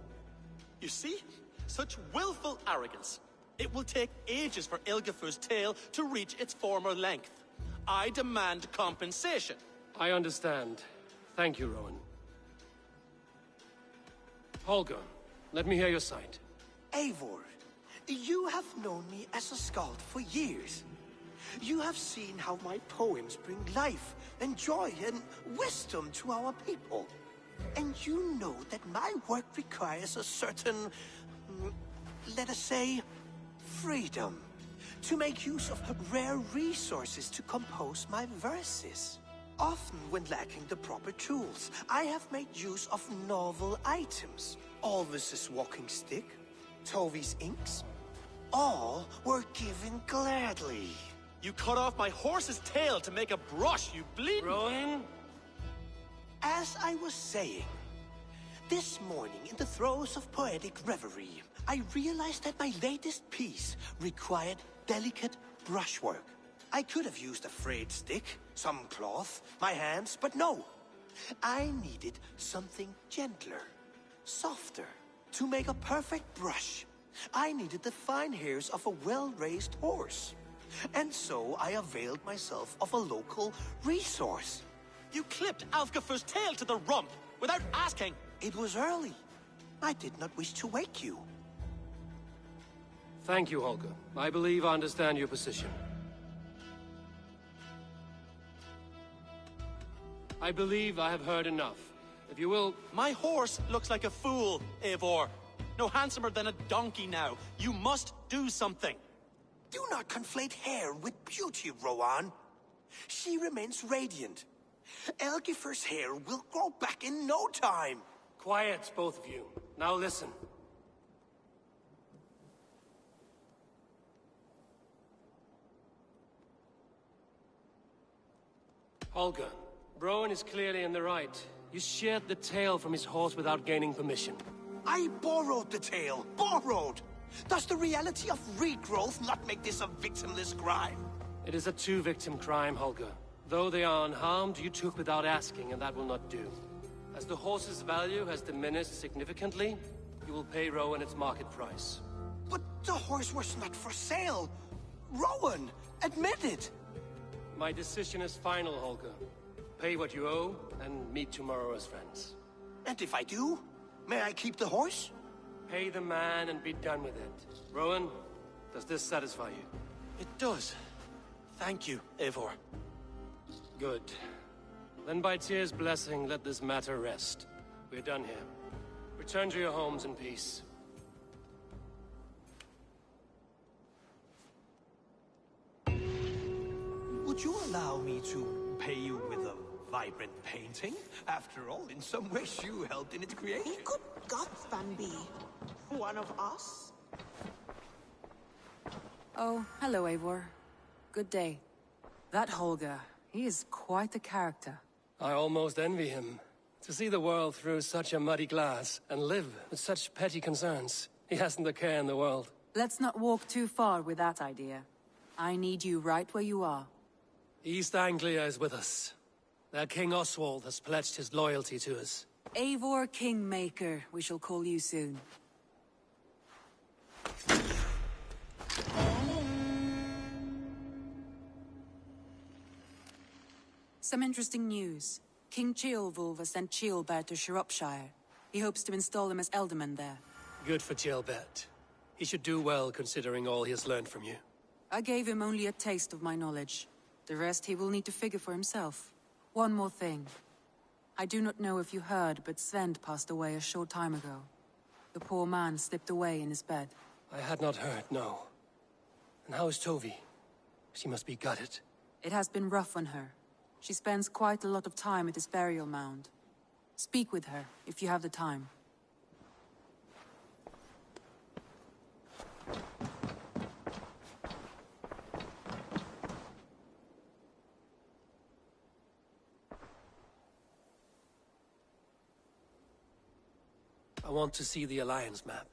You see? Such willful arrogance. It will take ages for Ilgafur's tail to reach its former length. I demand compensation. I understand. Thank you, Rowan. Holger, let me hear your side. Eivor, you have known me as a skald for years. You have seen how my poems bring life and joy and wisdom to our people. And you know that my work requires a certain, let us say, freedom. To make use of rare resources to compose my verses. Often when lacking the proper tools, I have made use of novel items. Alvis's walking stick, Tovi's inks, all were given gladly. You cut off my horse's tail to make a brush, you bleed... Rowan? As I was saying, this morning in the throes of poetic reverie, I realized that my latest piece required delicate brushwork. I could have used a frayed stick, some cloth, my hands, but no. I needed something gentler, softer. To make a perfect brush, I needed the fine hairs of a well-raised horse. And so I availed myself of a local resource. You clipped Alfgafur's tail to the rump, without asking. It was early. I did not wish to wake you. Thank you, Holger. I believe I understand your position. I believe I have heard enough. If you will... My horse looks like a fool, Eivor. No handsomer than a donkey now. You must do something. Do not conflate hair with beauty, Rowan. She remains radiant. Elgifer's hair will grow back in no time. Quiet, both of you. Now listen. Holger, Rowan is clearly in the right. You sheared the tail from his horse without gaining permission. I borrowed the tail. Borrowed! Does the reality of regrowth not make this a victimless crime? It is a two-victim crime, Holger. Though they are unharmed, you took without asking, and that will not do. As the horse's value has diminished significantly, you will pay Rowan its market price. But the horse was not for sale. Rowan, admit it. My decision is final, Holger. Pay what you owe, and meet tomorrow as friends. And if I do, may I keep the horse? Pay the man and be done with it. Rowan, does this satisfy you? It does. Thank you, Eivor. Good. Then by Tyr's blessing, let this matter rest. We're done here. Return to your homes in peace. Would you allow me to pay you with a vibrant painting? After all, in some ways you helped in its creation. Good God, Van B. One of us? Oh, hello, Eivor. Good day. That Holger, he is quite the character. I almost envy him. To see the world through such a muddy glass, and live with such petty concerns. He hasn't a care in the world. Let's not walk too far with that idea. I need you right where you are. East Anglia is with us. Their King Oswald has pledged his loyalty to us. Eivor Kingmaker, we shall call you soon. Some interesting news. King Ceolwulf has sent Ceolbert to Shropshire. He hopes to install him as Elderman there. Good for Ceolbert. He should do well considering all he has learned from you. I gave him only a taste of my knowledge. The rest he will need to figure for himself. One more thing. I do not know if you heard, but Svend passed away a short time ago. The poor man slipped away in his bed. I had not heard, no. And how is Tovi? She must be gutted. It has been rough on her. She spends quite a lot of time at his burial mound. Speak with her, if you have the time. I want to see the Alliance map.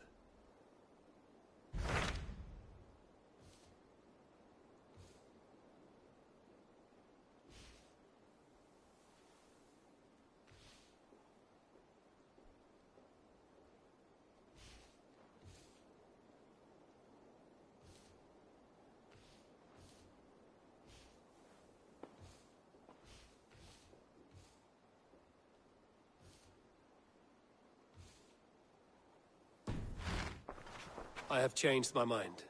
I have changed my mind.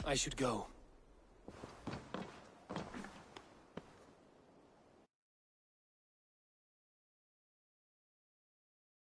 I should go.